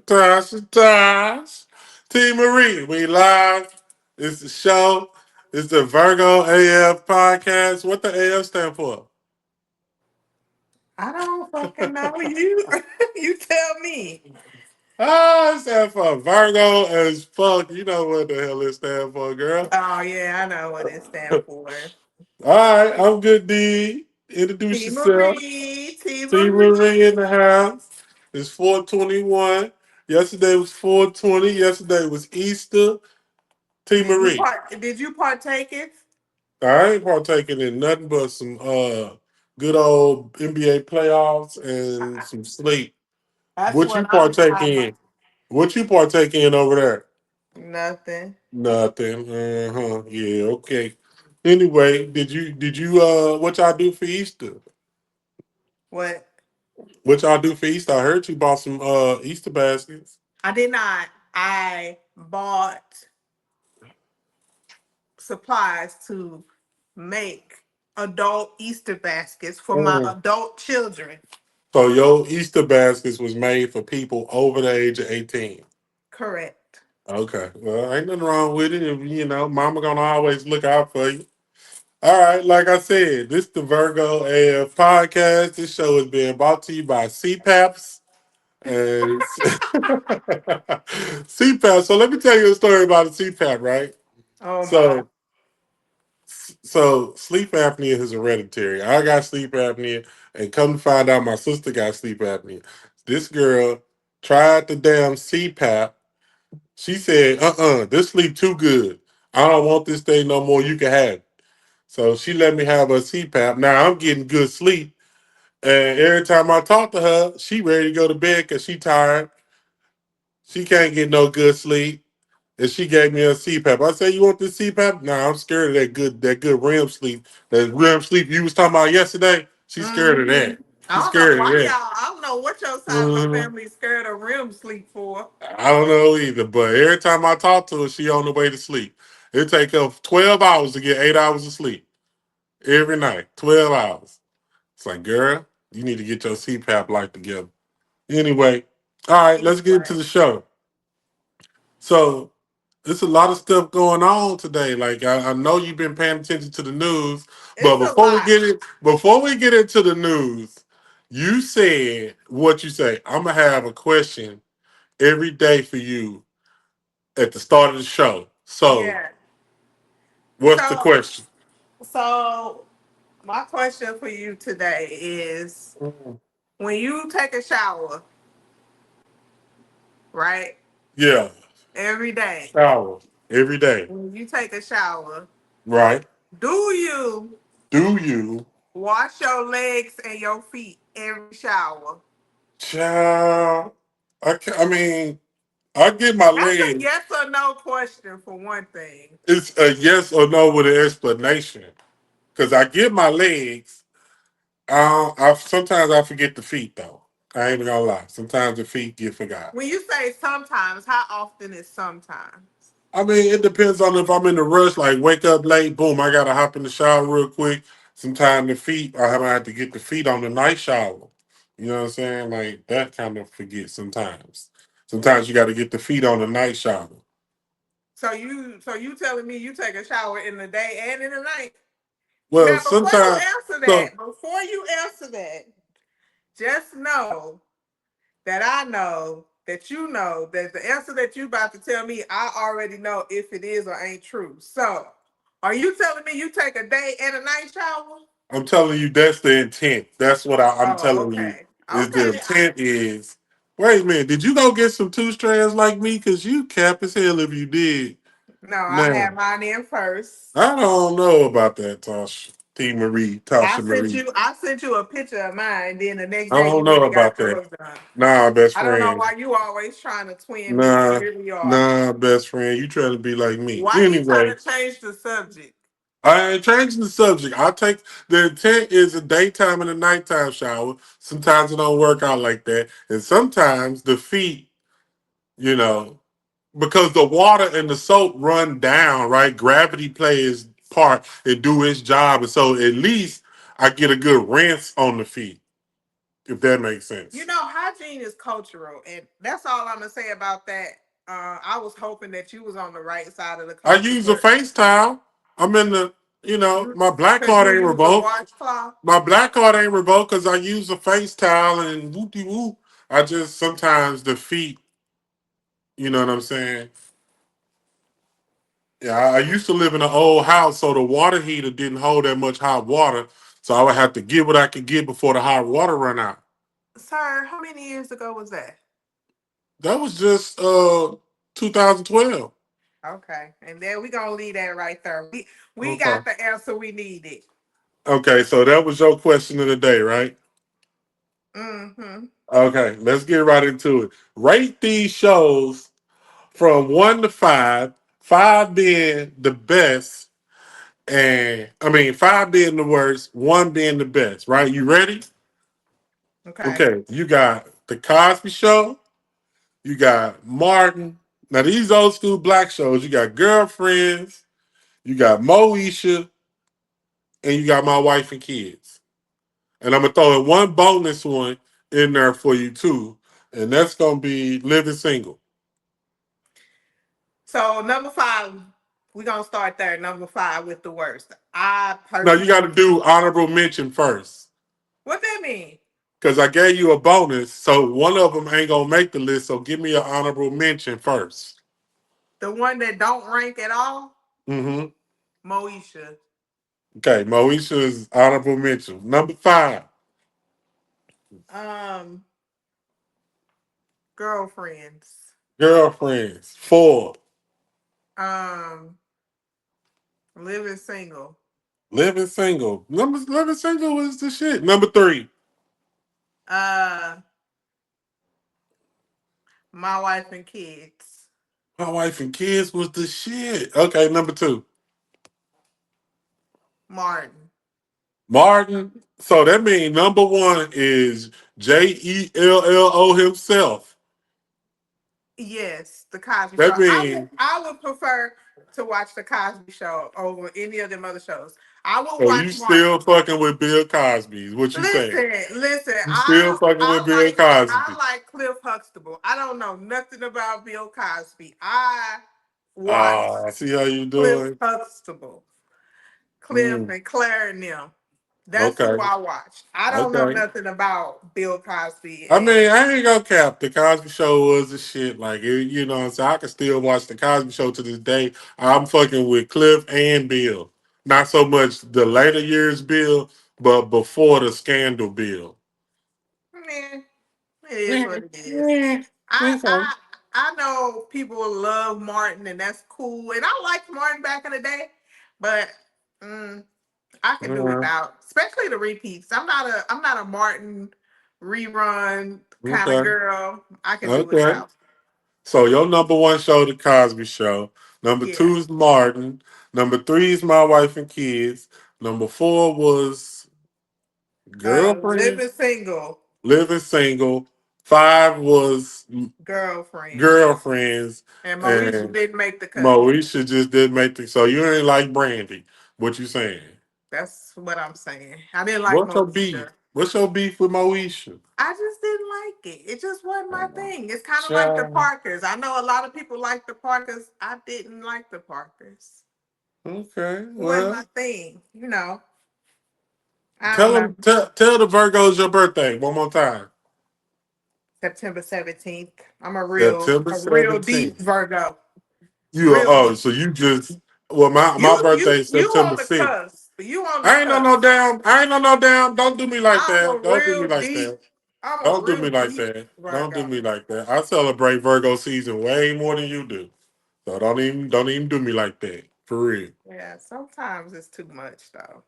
Tosh. Team Marie, we live. It's the show. It's the Virgo AF Podcast. What the AF stand for? I don't fucking know. You you tell me. It stand for Virgo as fuck. You know what the hell it stand for, girl. Oh yeah, I know what it stands for. All right, I'm good, D. Introduce T yourself. Marie, T Team Marie in Marie. the house. It's 421. Yesterday was 420. Yesterday was Easter. Team Marie. Did you partake it? I ain't partaking in nothing but some good old NBA playoffs and I- some sleep. That's What you what I'm partake talking in? about. What you partake in over there? Nothing. Nothing. Uh-huh. Yeah, okay. Anyway, did you what y'all do for Easter? What? What y'all do for Easter? I heard you bought some Easter baskets. I did not. I bought supplies to make adult Easter baskets for my Mm. adult children. So your Easter baskets was made for people over the age of 18. Correct. Okay. Well, ain't nothing wrong with it. If, mama gonna always look out for you. All right, like I said, this is the Virgo AF Podcast. This show is being brought to you by CPAPs and CPAP. So let me tell you a story about a CPAP, right? Oh my. So, so sleep apnea is hereditary. I got sleep apnea, and come to find out, my sister got sleep apnea. This girl tried the damn CPAP. She said, this sleep too good. I don't want this thing no more. You can have it. So she let me have her CPAP. Now I'm getting good sleep. And every time I talk to her, she ready to go to bed because she tired. She can't get no good sleep. And she gave me a CPAP. I said, "You want this CPAP?" Nah, I'm scared of that good REM sleep. That REM sleep you was talking about yesterday. She's scared of Hmm. that. I She's don't know scared of why that. y'all. I don't know what your side of the Mhm. family is scared of REM sleep for. I don't know either. But every time I talk to her, she on the way to sleep. It take her 12 hours to get 8 hours of sleep every night. 12 hours. It's like, girl, you need to get your CPAP life together. Anyway, all right, let's get into Anyway, the show. So, there's a lot of stuff going on today. Like, I know you've been paying attention to the news, but it's a lot. before we get into the news, you said what you say. I'm gonna have a question every day for you at the start of the show. So, Yeah. what's the So, question? so my question for you today is: Mhm. when you take a shower, right, Yeah, every day, shower every day, when you take a shower, right? do you Do you? wash your legs and your feet every shower? Child, I mean, I get my That's a leg. yes or no question for one thing. It's a yes or no with an explanation. Because I get my legs. Sometimes I forget the feet though. I ain't even gonna lie. Sometimes the feet get forgot. When you say sometimes, how often is sometimes? I mean, it depends on if I'm in a rush, like wake up late, boom, I gotta hop in the shower real quick. Sometimes the feet, I have to get the feet on the night shower. You know what I'm saying? Like that kind of forget sometimes. Sometimes you got to get the feet on the night shower. So you telling me you take a shower in the day and in the night? Well, Now before you sometimes, answer so that, just know that I know that you know that the answer that you about to tell me, I already know if it is or ain't true. So are you telling me you take a day and a night shower? I'm telling you, that's the intent. That's what I'm Oh, telling you. okay. Is the Okay. intent is? Wait a minute, did you go get some two strands like me? Cause you cap as hell if you did. No, I Now had mine in first. I don't know about that, Tasha T. Marie, I Tasha sent Marie. you I sent you a picture of mine, then the next I day don't you went know and got about that. yours done. Nah, best I don't know friend. why you always trying to twin me. You Nah, really are. nah, best friend. You trying to be like me. Why you trying Anyway, to change the subject? I ain't changing the subject. I take the intent is a daytime and a nighttime shower. Sometimes it don't work out like that, and sometimes the feet, you know, because the water and the soap run down, right? Gravity plays part and do its job, and so at least I get a good rinse on the feet. if that makes sense. Hygiene is cultural, and that's all I'm gonna say about that. I was hoping that you was on the right side of the I culture, use a but face towel. I'm in the, my black because card you ain't use a revoked. washcloth. My black card ain't revoked because I use a face towel and whoop de whoop. I just sometimes the feet, you know what I'm saying? Yeah, I used to live in an old house, so the water heater didn't hold that much hot water. So I would have to get what I could get before the hot water run out. Sir, how many years ago was that? That was just 2012. Okay, and then we gonna leave that right there. We Okay. got the answer we needed. Okay, so that was your question of the day, right? Mm-hmm. Okay, let's get right into it. Rate these shows from 1 to 5, 5 being the best, and I mean 5 being the worst, 1 being the best, right? You ready? Okay. Okay, you got the Cosby Show, you got Martin. Now these old school black shows, you got Girlfriends, you got Moesha, and you got My Wife and Kids. And I'm gonna throw in one bonus one in there for you too, and that's gonna be Living Single. So number 5, we're gonna start there. Number 5 with the worst. I Now you got to personally, do honorable mention first, what that mean? because I gave you a bonus, so one of them ain't gonna make the list. So give me an honorable mention first. The one that don't rank at all? Mm-hmm. Moesha. Okay, Moesha is honorable mention. Number 5, Um, Girlfriends. Girlfriends. 4, Um, Living Single. Living Single. Living Single is the shit. Number 3, Uh, My Wife and Kids. My Wife and Kids was the shit. Okay, number 2, Martin. Martin. So that means number 1 is Jello himself. Yes, the Cosby Show. That I would means I would prefer to watch the Cosby Show over any of them other shows. I would so watch you still Martin. fucking with Bill Cosby is what you saying. Listen. You still fucking with Bill I Cosby. like Cliff Huxtable. I don't know nothing about Bill Cosby. I watch Ah, see how you Cliff doing? Huxtable, Cliff Mm, and Claire and them. That's who okay. I watch. I don't know Okay. nothing about Bill Cosby I and mean, I ain't gonna cap. The Cosby Show was the shit. Like, you know what I'm saying? I can still watch The Cosby Show to this day. I'm fucking with Cliff and Bill. Not so much the later years Bill, but before the scandal Bill. man. It is Yeah, what it is. yeah, I okay. I I know people love Martin and that's cool. And I liked Martin back in the day, but mm, I could do Uh, without, especially the repeats. I'm not a Martin rerun kind of okay. girl. I could do Okay. without. So your number 1 show, The Cosby Show. Number Yeah. 2 is Martin. Number 3 is My Wife and Kids. Number 4 was Living Girlfriends, single, Living Single. 5 was girlfriends, Girlfriends, and Moesha and didn't make the cut. Moesha just didn't make the. So you ain't like Brandy. What you saying? That's what I'm saying. I didn't like What's your Moesha. beef? What's your beef with Moesha? I just didn't like it. It just wasn't my thing. It's kind of like the Child. Parkers. I know a lot of people like the Parkers. I didn't like the Parkers. Okay, It wasn't my well, thing. I don't know. tell the Virgos your birthday one more time. September 17th. I'm a real, September a real deep 17th. Virgo. You are, Real oh, deep. so you just well my You birthday you is you September on the 6th. cusp. You on the I ain't know no cusp. damn. I ain't know no damn. Don't do me like I'm that. a Don't do me real like deep. that. I'm a Don't do real me like deep that. Don't do Virgo. me like that. I celebrate Virgo season way more than you do. So don't even do me like that. For real. Yeah, sometimes it's too much though.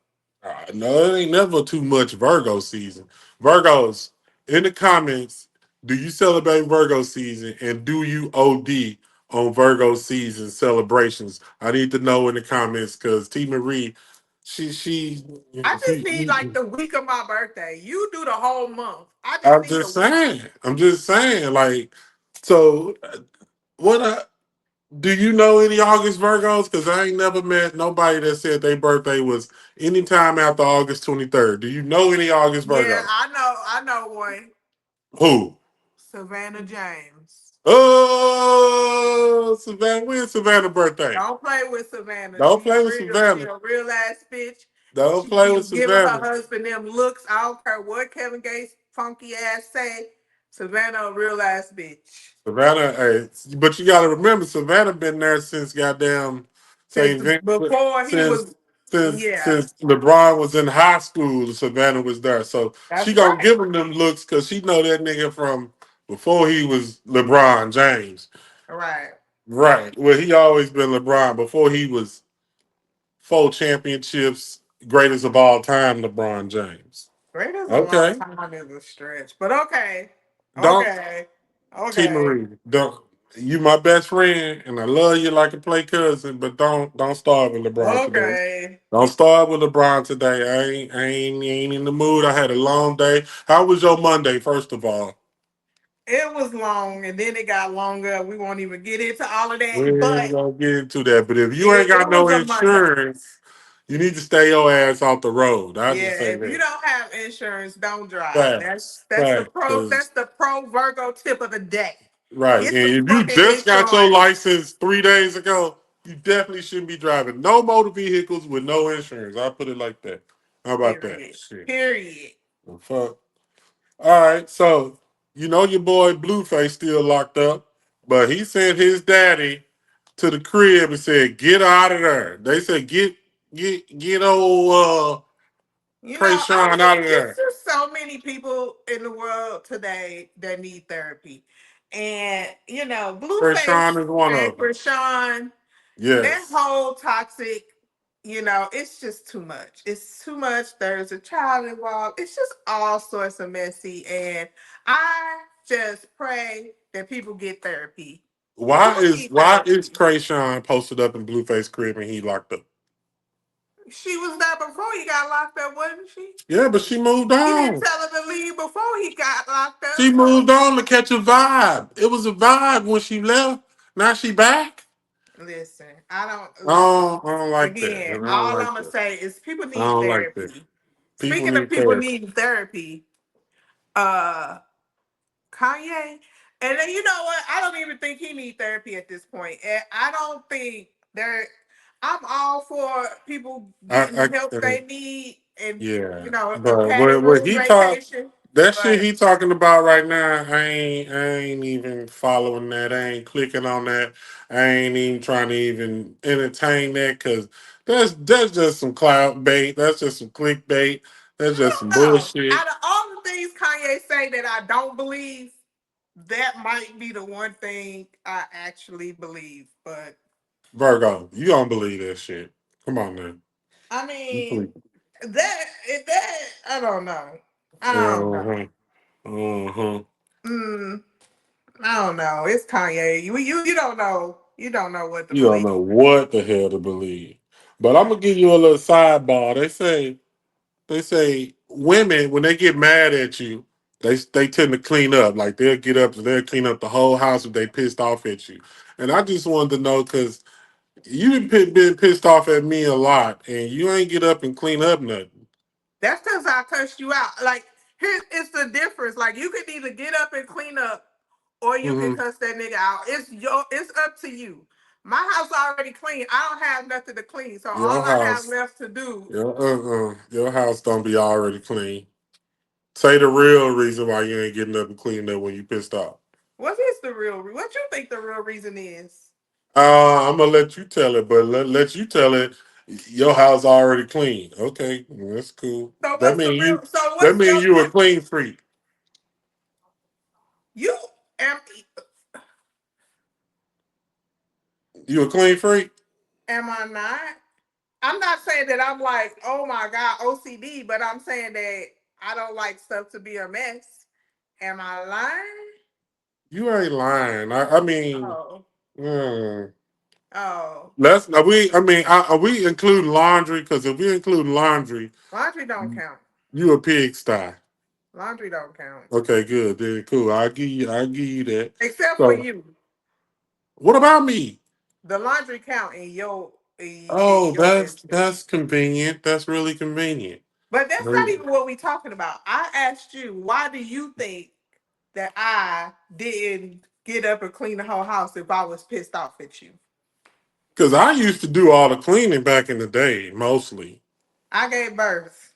No, it ain't never too much Virgo season. Virgos, in the comments, do you celebrate Virgo season and do you OD on Virgo season celebrations? I need to know in the comments because T Marie, she I just need like the week of my birthday. You do the whole month. I just I'm need a just week. saying. I'm just saying, like, so what? Do you know any August Virgos? Because I ain't never met nobody that said their birthday was anytime after August 23rd. Do you know any August Yeah, Virgos? I know one. Who? Savannah James. Oh, Savannah. When's Savannah's birthday? Don't play with Savannah. Don't play with She Savannah. a real ass bitch. Don't She play be with giving her Savannah. husband them looks. I don't care what Kevin Gates funky ass say. Savannah a real ass bitch. Savannah, hey, but you got to remember, Savannah been there since goddamn Since St. Vincent, before he was, since yeah, since LeBron was in high school. Savannah was there, so she that's gonna right. give him them looks because she know that nigga from before he was LeBron James. Right. Right. Well, he always been LeBron before he was 4 championships, greatest of all time, LeBron James. Greatest of all Okay. time is a stretch, but okay, Don't okay, T okay, Marie, don't you my best friend and I love you like a play cousin, but don't start with LeBron today. okay. Don't start with LeBron today. I ain't in the mood. I had a long day. How was your Monday, first of all? It was long, and then it got longer. We won't even get into all of We that, ain't but gonna get into that. But if you ain't it got was no a Monday. insurance, you need to stay your ass off the road. I just Yeah, say if you that. don't have insurance, don't drive. Facts. Facts. 'Cause That's the pro Virgo tip of the day. right. And Get some if you fucking just got your insurance. license 3 days ago, you definitely shouldn't be driving no motor vehicles with no insurance. I'll put it like that. How about that? Period. Shit. Period. The fuck. All right. So, you know your boy Blueface still locked up, but he sent his daddy to the crib and said, get out of there. They said, get old You know, I Krayshawn out mean, of it's there. just so many people in the world today that need therapy. And, you know, Krayshawn Blueface is one and of them. Krishan, that Yes. whole toxic, you know, it's just too much. It's too much. There's a child involved. It's just all sorts of messy. And I just pray that people get therapy. Why People is need why is therapy. Krayshawn posted up in Blueface crib and he locked up? She was there before he got locked up, wasn't she? Yeah, but she moved He didn't on. tell her to leave before he got locked up. She So moved on to catch a vibe. It was a vibe when she left. Now she back. listen, I don't listen. I don't like that. Again, And I don't all like I'm gonna that. say is people I need don't like that. therapy. People Speaking of need people therapy. needing therapy, uh Kanye, and then you know what? I don't even think he need therapy at this point. And I don't think there. I'm all for people getting the help I they need and yeah, you know a but padded what room he talk vacation, that shit but he talking about right now, I ain't even following that. I ain't clicking on that. I ain't even trying to even entertain that because that's just some clout bait. That's just some clickbait. That's I just don't some know. bullshit. Out of all the things Kanye say that I don't believe, that might be the one thing I actually believe. But Virgo, you don't believe that shit. Come on now. I You mean, please. that I don't know. I don't know. Uh-huh. Uh-huh. Mm, I don't know. It's Kanye. You don't know. You don't know what to You don't believe. know what the hell to believe. But I'm gonna give you a little sidebar. They say women when they get mad at you, they tend to clean up. Like they'll get up and they'll clean up the whole house if they pissed off at you. And I just wanted to know because you've been pissed off at me a lot, and you ain't get up and clean up nothing. That's because I cussed you out. Like here, it's the difference. Like you can either get up and clean up, or you can Hmm. cuss that nigga out. It's up to you. My house already clean. I don't have nothing to clean, so Your all I have house, left to do. your house don't be already clean. Say the real reason why you ain't getting up and cleaning up when you pissed off. What is the real? What you think the real reason is? I'm gonna let you tell it, but let you tell it. Your house already clean. Okay, that's cool. So what's the real? So That what's mean your? you a clean freak. You am You a clean freak. am I not? I'm not saying that I'm like, oh my God, OCD, but I'm saying that I don't like stuff to be a mess. Am I lying? You ain't lying. I mean, Oh, mm, oh. let's. Are we? I mean, are we include laundry? Because if we include laundry, Laundry don't count. you a pigsty. Laundry don't count. Okay, good. Then cool. I give you. I give you that. Except for So, you. what about me? The laundry count in Oh, your that's instance. convenient. That's really convenient. But that's not Right. even what we're talking about. I asked you, why do you think that I didn't get up and clean the whole house if I was pissed off at you? Because I used to do all the cleaning back in the day, mostly. I gave birth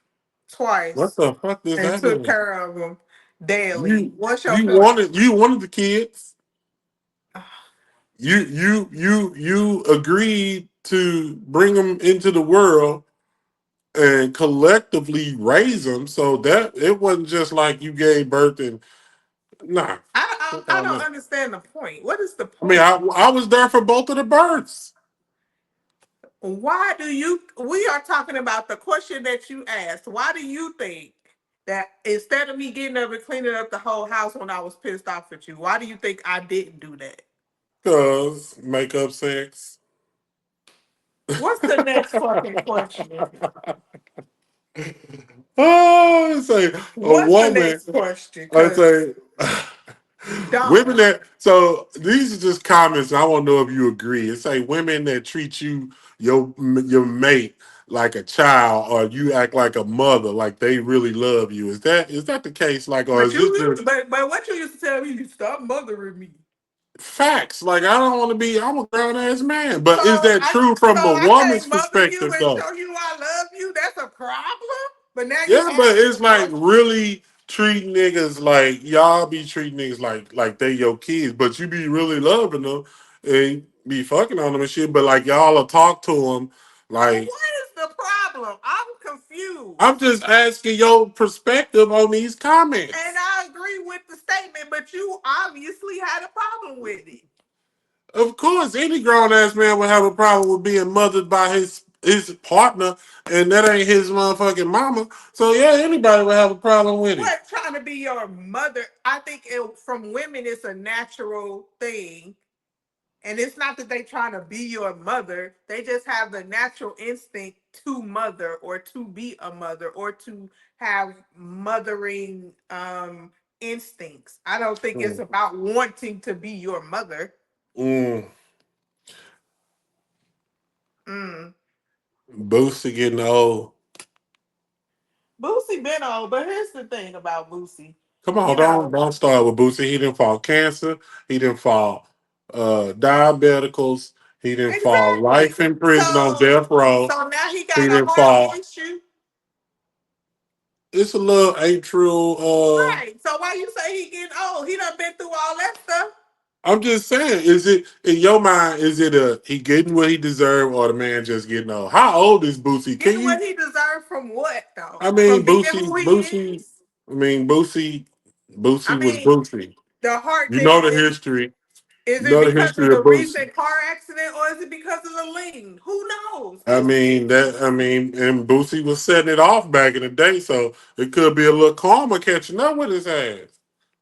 What twice the fuck does and that took mean? care of them daily. You What's your you feeling? wanted the kids. You agreed to bring them into the world and collectively raise them. So that it wasn't just like you gave birth and nah. Fuck I all don't that. understand the point. What is the I mean, point? I was there for both of the births. Why do you? We are talking about the question that you asked. Why do you think that instead of me getting up and cleaning up the whole house when I was pissed off at you, why do you think I didn't do that? Cause makeup sex. What's the next fucking question? Oh, say a What's the woman. next question? I Because say women don't. that. So these are just comments. I want to know if you agree. It's like women that treat you your mate like a child, or you act like a mother, like they really love you. Is that the case? Like, or But is it you, just but what you used to tell me, you stop mothering me. facts? Like, I don't want to be. I'm a grown ass man, So but is that true so from a I woman's can't mother you perspective and though? show you I love you. That's a problem. But now you Yeah, but asking it's a like question. really treat niggas like y'all be treating niggas like they your kids, but you be really loving them and be fucking on them and shit. But like y'all will talk to them So like what is the problem? I'm I'm confused. just asking your perspective on these And comments. I agree with the statement, but you obviously had a problem with it. Of course, any grown ass man would have a problem with being mothered by his partner, and that ain't his motherfucking mama. So yeah, anybody would have a problem with it. What trying to be your mother? I think from women, it's a natural thing. And it's not that they trying to be your mother. They just have the natural instinct to mother or to be a mother or to have mothering instincts. I don't think it's Mm. about wanting to be your mother. Mm. Mm. Boosie getting old. Boosie been on, but here's the thing about Boosie. Come on, You don't know, don't start with Boosie. He didn't fall cancer. He didn't fall diabeticals. He didn't fall exactly. life in prison on So death row. so now he He got a didn't heart fall. issue. It's a little atrial. Right. So why you say he getting old? He done been through all that stuff. I'm just saying, is it in your mind? Is it a he getting what he deserved, or the man just getting old? How old is Boosie? Can Getting you? what he deserved from what though? I From mean, being Boosie, who he Boosie. is? I mean, Boosie I was mean, Boosie. the heart You thing know the history. is You it know the because of history of the Boosie. recent car accident or is it because of the lean? Who knows? I mean that. I mean, and Boosie was setting it off back in the day, so it could be a little karma catching up with his ass.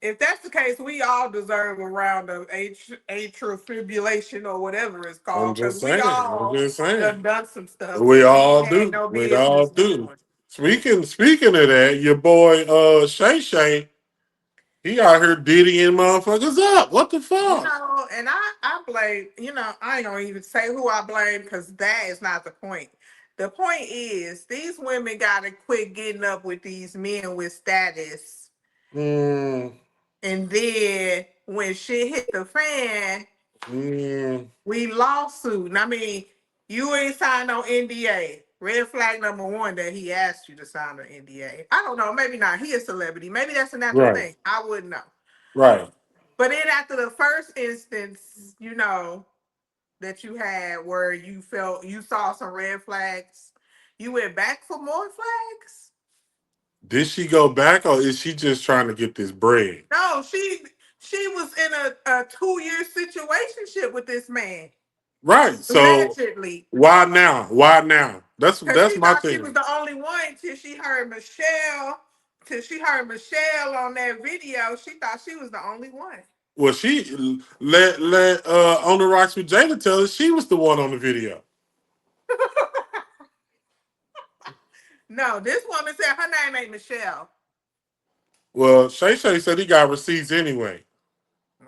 If that's the case, we all deserve a round of atrial fibrillation or whatever it's I'm called because just we saying. I'm all just saying. done some stuff We that we all had do. no We all business do. doing. Speaking of that, your boy Shay Shay, he out here diddying motherfuckers up. What the fuck? And I blame, I ain't gonna even say who I blame because that is not the point. The point is these women gotta quit getting up with these men with status. Mm, And then when shit hit the fan, mm, we lawsuit. And I mean, you ain't signed no NDA. Red flag number one that he asked you to sign an NDA. I don't know, maybe not. He a celebrity. Maybe that's a natural right, thing. I wouldn't know. right. But then after the first instance, that you had where you felt you saw some red flags, you went back for more flags? Did she go back, or is she just trying to get this bread? No, she was in a 2 year situationship with this man, Right. So allegedly. why now? Why now? Because That's she my thought she was thing. the only one till she heard Michelle on that video. She thought she was the only one. Well, she let on the rocks with Jada tell us she was the one on the video. No, this woman said her name ain't Michelle. Well, Shay Shay said he got receipts anyway.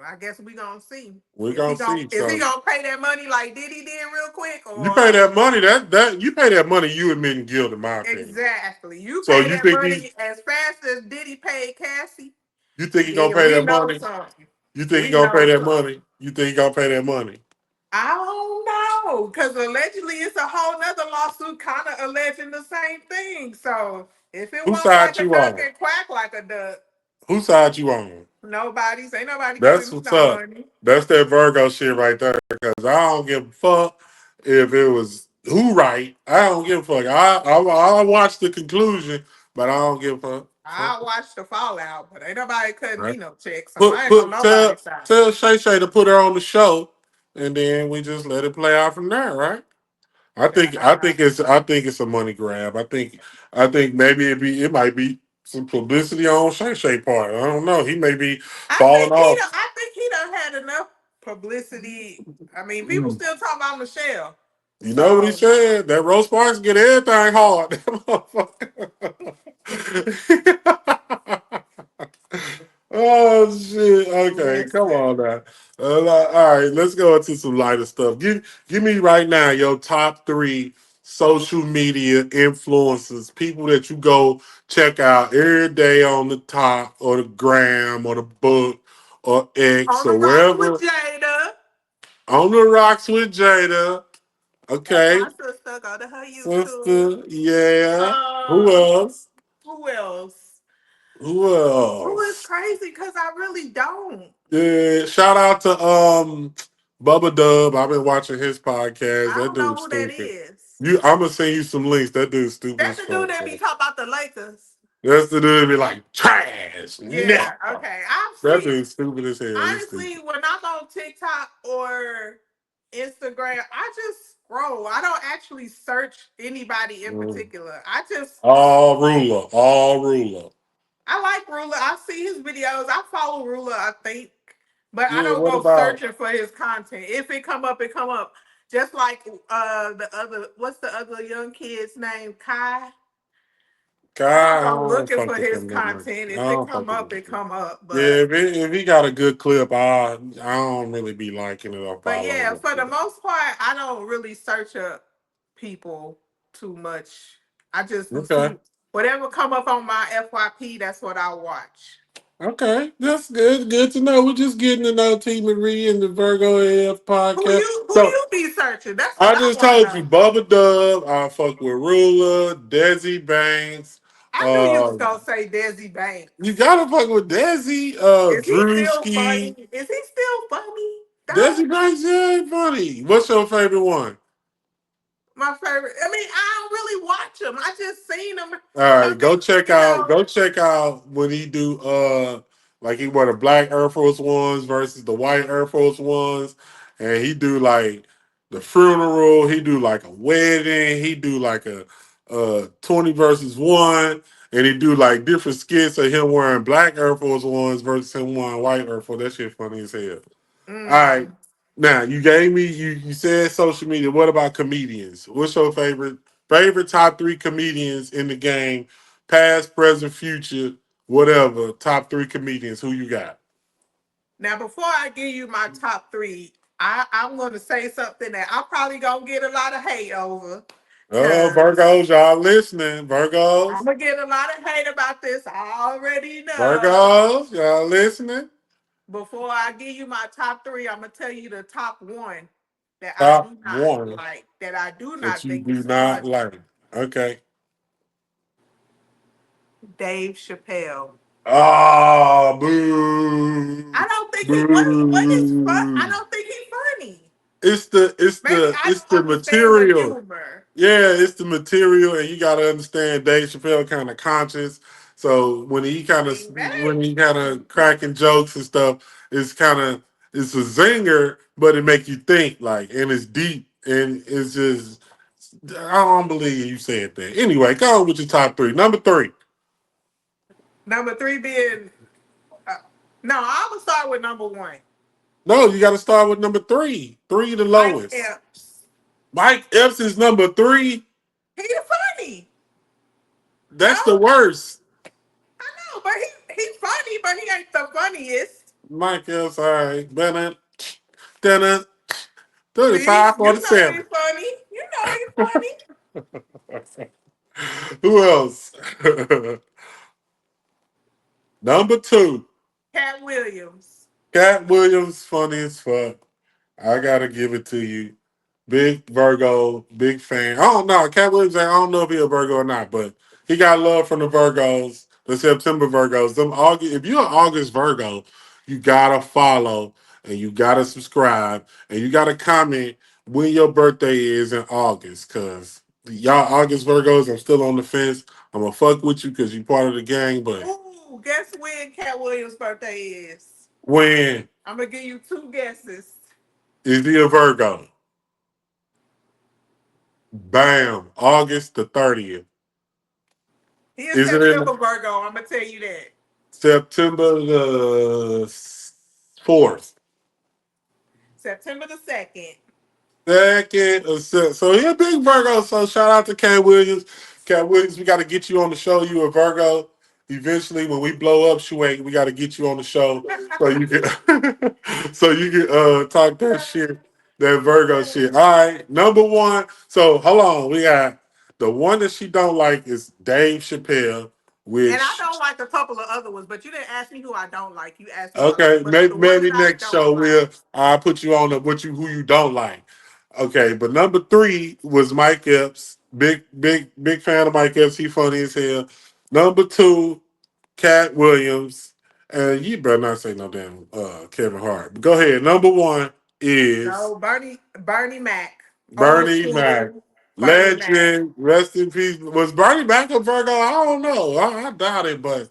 I guess we gonna see. We're gonna see. Is he So gonna pay that money like Diddy did real quick, you or pay that money. That you pay that money. You admitting guilt, in my opinion. exactly you So pay you that think he? money as fast as Diddy paid Cassie? You think he gonna Then pay we that know money? something. You think he We gonna pay know that something. money? You think he gonna pay that money? I don't know, because allegedly it's a whole nother lawsuit kind of alleging the same thing. So if it Whose walk side like a you duck on? and quack like a duck, Whose side you on? nobody's ain't nobody That's giving me what's no up. money. That's that Virgo shit right there. Because I don't give a fuck if it was who right. I don't give a fuck. I watch the conclusion, but I don't give a fuck. Fuck. I watch the fallout, but ain't nobody cutting me Right. no check, so Put I ain't on put nobody's side. tell Shay Shay to put her on the show, and then we just let it play out from there, right? I think it's a money grab. I think maybe it might be some publicity on Shay Shay part. I don't know. He may be falling off. I think he done had enough publicity. I mean, people Mm. still talk about Michelle. You know what he So said? That Rose Sparks get everything hard. That motherfucker. Oh shit! Okay, come listen. on now. All right, let's go into some lighter stuff. Give me right now your top three social media influencers, people that you go check out every day on the top or the gram or the book or X On the or rocks with wherever Jada. on the rocks with Jada. That's Okay, my sister. Go to her YouTube. sister, yeah. Who Um, else? who else? Who Who is else? crazy? Because I really don't. Yeah, shout out to Bubba Dub. I've been watching his podcast. I That don't know dude's who that stupid. is. I'm gonna send you some links. That dude's stupid That's as the dude fuck, that be bro. talking about the Lakers. That's the dude that be like trash. Yeah, Never. okay. I've That seen, dude's stupid as hell. He's honestly, stupid. when I'm on TikTok or Instagram, I just scroll. I don't actually search anybody in Mm. particular. I just, All ruler. All ruler. I like Ruler. I see his videos. I follow Ruler, I think. But I Yeah. don't What go about searching for his content. If it come up, it come up. Just like the other, what's the other young kid's name? Kai. I don't Kai? I go don't looking fuck for with his them that much. content. I If it don't come fuck with up, them. it come up. Yeah, if he got a good clip, I don't really be liking it or But following yeah, for the it. most part, I don't really search up people too much. I just will Okay. see whatever come up on my FYP. That's what I watch. Okay, that's good. Good to know. We're just getting to know T. Marie and the Virgo AF podcast. Who So you be searching? That's I what I just want to told you, know. Bubba Dub. I fuck with Ruler, Desi Banks. I knew you was Uh, gonna say Desi you Banks. gotta fuck with Desi. Is he still Drewski. funny? Is he still funny? Though Desi Banks, yeah, funny. What's your favorite one? my favorite. I mean, I don't really watch him. I just seen him All come right, go in. check You out. know. Go check out when he do like he wear the black Air Force Ones versus the white Air Force Ones, and he do like the funeral. He do like a wedding. He do like a 20 versus one, and he do like different skits of him wearing black Air Force Ones versus him wearing white Air Force. That shit funny as hell. All right. Mm. Now you gave me you said social media. What about comedians? What's your favorite top three comedians in the game? Past, present, future, whatever. Top three comedians. Who you got? Now, before I give you my top three, I'm going to say something that I'm probably going to get a lot of hate over. Oh, Because Virgos, y'all listening? I'm Virgos, going to get a lot of hate about this. I already know. Virgos, y'all listening? Before I give you my top three, I'm going to tell you the top one that I Top do not one like, that I do that not you think do is not funny. like. Okay. Dave Chappelle. Ah, boo, I don't think he, what is fun? I boo. don't think he's funny. It's the it's Maybe the I it's don't the understand the material. humor. Yeah, it's the material, and you got to understand Dave Chappelle kind of conscious. So I mean, that when he kind of ain't. cracking jokes and stuff, it's a zinger, but it make you think like, and it's deep, and it's just I don't believe you said that. Anyway, go on with your top three. Number three. Number three being uh, no, I would start with number one. No, you got to start with number three. Three the Mike lowest. Epps. Mike Epps is number three. He's funny. That's the No, worst. I know, but he's funny, but he ain't the funniest. Mike else, all right. Bennett, Dennis, See, 35, you know he's 47. funny. You know he's funny. Who else? Number two, Cat Williams. Cat Williams, funny as fuck. I gotta give it to you. Big Virgo, big fan. I don't know. Cat Williams, I don't know if he a Virgo or not, but he got love from the Virgos, the September Virgos. Them August, if you're an August Virgo, you gotta follow and you gotta subscribe and you gotta comment when your birthday is in August. Cause y'all August Virgos, I'm still on the fence. I'm gonna fuck with you because you part of the gang, but Ooh, guess when Cat Williams' birthday is? when I'm gonna give you two guesses. is he a Virgo? Bam. August the 30th. He is Is it in September Virgo. I'm gonna tell you that. September the 4th? September the 2nd. Second, so he a big Virgo. So shout out to Cat Williams. Cat Williams, we got to get you on the show. You a Virgo. Eventually, when we blow up, Shuay, we got to get you on the show so you can so you can talk that shit, that Virgo shit. All right, number one. So hold on, we got the one that she don't like is Dave Chappelle, And I which don't like a couple of other ones, but you didn't ask me who I don't like. You asked me who I like. okay, But maybe the one that I next don't show like, I'll put you on the what you who you don't like. Okay, but number three was Mike Epps. Big fan of Mike Epps. He funny as hell. Number two, Cat Williams. And you better not say no damn Kevin Hart. But go ahead. Number one is no, Bernie Mac, old Bernie Mac. school Bernie Mac. Legend. Rest in peace. Was Bernie Mac a Virgo? I don't know. I doubt it, but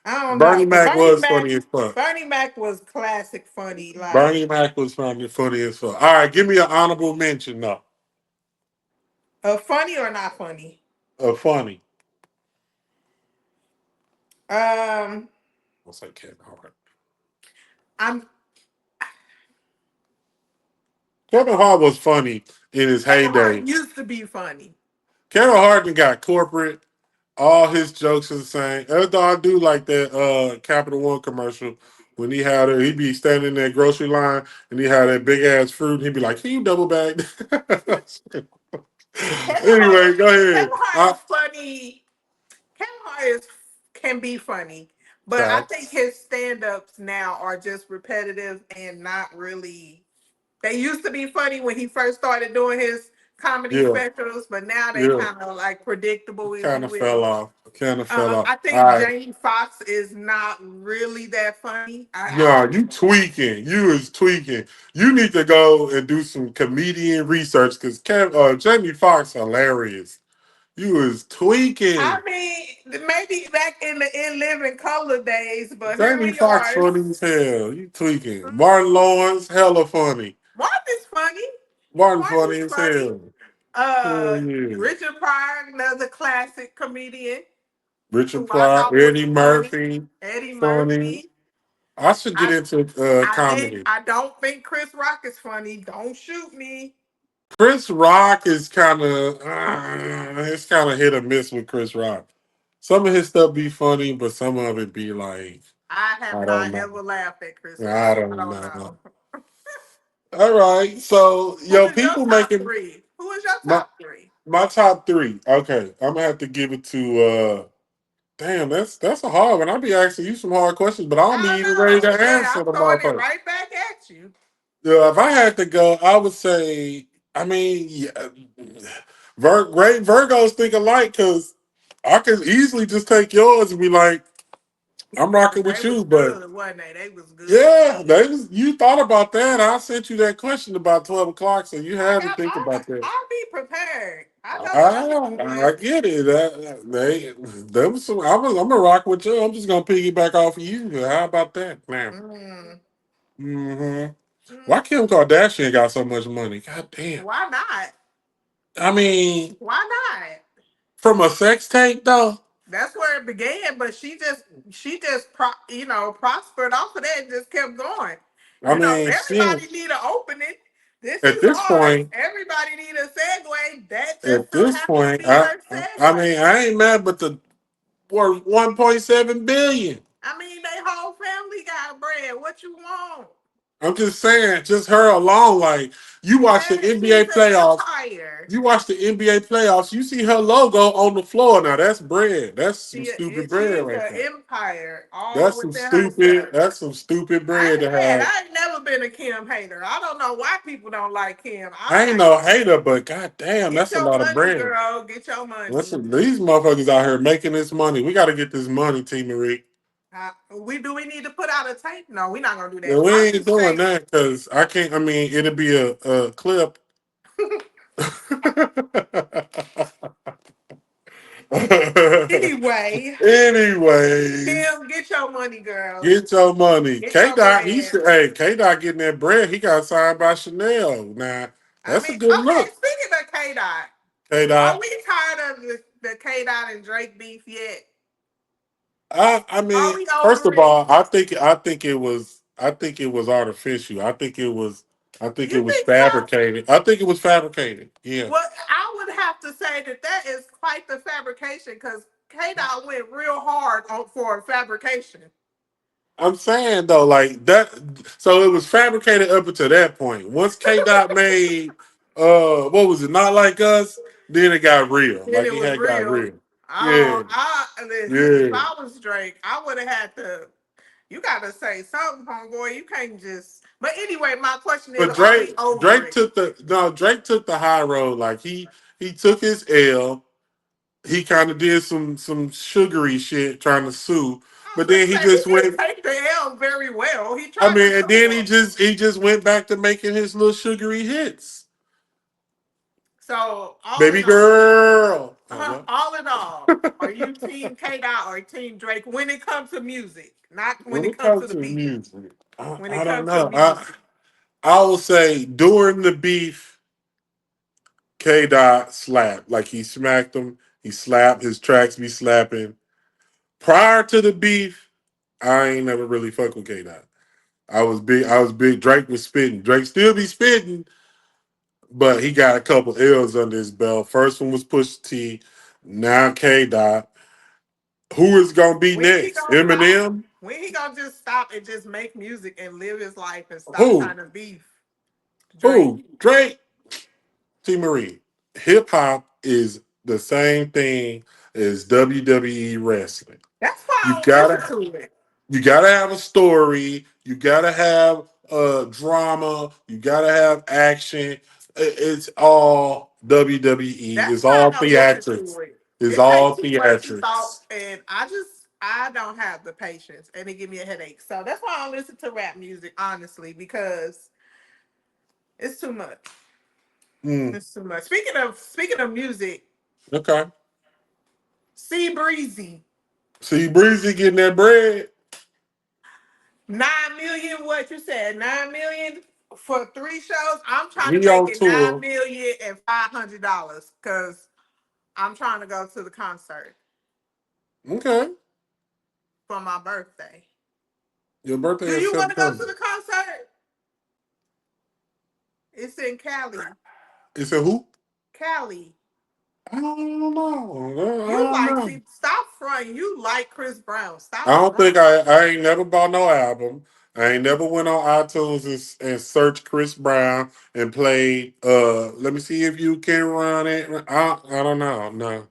I don't Bernie know, but Mac was funny as fuck. Bernie Mac was classic funny. Like Bernie Mac was funny as fuck. All right, give me an honorable mention now. funny or not funny. Funny. Um, I'll say Kevin Hart. I'm Kevin Hart was funny in his Kevin Hart heyday. used to be funny. Kevin Hart done got corporate. All his jokes are the same. Though I do like that Capital One commercial when he had it, he'd be standing in that grocery line and he had that big ass fruit and he'd be like, "Can you double bag?" Anyway, go Kevin ahead. Hart is funny. Kevin Hart can be funny, but I think Facts. his stand-ups now are just repetitive and not really. They used to be funny when he first started doing his comedy Yeah, specials, but now they yeah. kind of like predictable, if Kind you of fell will. off. Kind of fell off. I All think right. Jamie Foxx is not really that funny. I No, you tweaking. You is tweaking. You need to go and do some comedian research because Jamie Foxx hilarious. You is I tweaking. mean, maybe back in the In Living Color days, but here Jamie we Foxx are. funny as hell. You tweaking. Martin Lawrence, hella funny. Martin's funny. Martin funny Martin's as funny. hell. Hell yeah. Richard Pryor, another classic comedian who Richard I Pryor, thought was Eddie funny. Murphy, Eddie funny. Murphy. I should get I into comedy. I don't think Chris Rock is funny. Don't shoot me. Chris Rock is kind of it's kind of hit or miss with Chris Rock. Some of his stuff be funny, but some of it be like I have I don't not know. ever laughed at Chris I Rock. I don't don't know. know. All right, so Who yo, is your people top making three? Who is your my top three? my top three. Okay, I'm gonna have to give it to. Damn, that's a hard one. I'll be asking you some hard questions, but I don't be I even ready to know. Hey, answer I'm the throwing it motherfucker. right back at you. Yeah, if I had to go, I would say. I mean, yeah, great Virgos think alike because I could easily just take yours and be like, I'm rocking They with was you. But good, wasn't they? They was good. yeah, you thought about that. I sent you that question about 12 o'clock, so you had to think about that. I'll be prepared. I know what I'm I doing. get it. Them some. I'm gonna rock with you. I'm just gonna piggyback off of you. How about that now? Mm, Mm-hmm. Why mm. Kim Kardashian got so much money? God damn. Why not? I mean, Why not? from a sex tape though. That's where it began, but prospered off of that and just kept going. I mean, she Everybody need an opening. This at is this hard. point. Everybody need a segue. That just At so this happened to point, be her I segue. mean, I ain't mad, but the worth 1.7 billion. I mean, they whole family got bread. friend. What you want? I'm just saying, just her alone. Like you watch the Yes, NBA she's an playoffs. empire. You watch the NBA playoffs. You see her logo on the floor. Now that's bread. That's some stupid bread She's right an there. empire all That's some within stupid. herself. That's some stupid bread to have. I ain't never been a Kim hater. I don't know why people don't like Kim. I I ain't like no Kim. hater, but goddamn, Get that's a your lot of money, bread. girl. Get your money. Listen, these motherfuckers out here making this money. We got to get this money, T. Marie. We need to put out a tape? No, we're not gonna do that. No, we I'm ain't just doing saying. that because I can't. I mean, it'll be a clip. Anyway, Anyways, Kim, get your money, girl. get your money. Get K your Dot, he bread. should. Hey, K Dot getting that bread. He got signed by Chanel. Now I that's mean, a good okay. look. Speaking of K Dot, K are Dot. we tired of the K Dot and Drake beef yet? I Are mean, we first over of it? all, I think it was artificial. I think it You was think so? fabricated. I think it was fabricated. Yeah. Well, I would have to say that is quite the fabrication because K Dot went real hard for fabrication. I'm saying though, like that so it was fabricated up until that point. Once K Dot made what was it, Not Like Us, then it got real. Then Like it it was had got real. real. Oh, Yeah. I listen. If Yeah. I was Drake, I would have had to. You gotta say something, homeboy. You can't just. But anyway, my question is: But are we over Drake it? took Drake took the high road. Like he took his L. He kind of did some sugary shit trying to sue, I was but gonna then he say he just didn't went. take the L very well. He I tried to mean, and sue then him. he just went back to making his little sugary hits. So Baby girl. What? all in all, are you Team K Dot or Team Drake when it comes to music? Not when When it it comes to comes the to beef. music, When I it don't comes to know. music, I will say during the beef, K Dot slapped. Like he smacked him. He slapped. His tracks be slapping. Prior to the beef, I ain't never really fuck with K Dot. I was big. I was big. Drake was spitting. Drake still be spitting, but he got a couple L's under his belt. First one was Pusha T. Now K Dot. Who is gonna be when he next? gonna stop? Eminem? When he gonna just stop and just make music and live his life and stop Who? trying to beef? Drake. Who? Drake? T. Marie. Hip hop is the same thing as WWE wrestling. That's why You I don't listen gotta to it. you gotta have a story. You gotta have drama. You gotta have action. It's all WWE. That's It's why all I don't listen to theatrics. it. It's It takes all too much thought, theatrics. and I don't have the patience, and it give me a headache. So that's why I don't listen to rap music, honestly, because it's too much. Mm, It's too much. Speaking of music, okay. C Breezy, See Breezy getting that bread. 9 million. What you said? 9 million for 3 shows. I'm trying to He make on it nine tour. million and $500 because I'm trying to go to the concert Okay. for my birthday. Your birthday Do is you want to go to September. the concert? It's in Cali. It's a who? Cali. I don't know. I You don't like know. see stop fronting. You like Chris Brown. I Stop don't think fronting. I ain't never bought no album. I ain't never went on iTunes and searched Chris Brown and played let me see if you can run it. I don't know. No.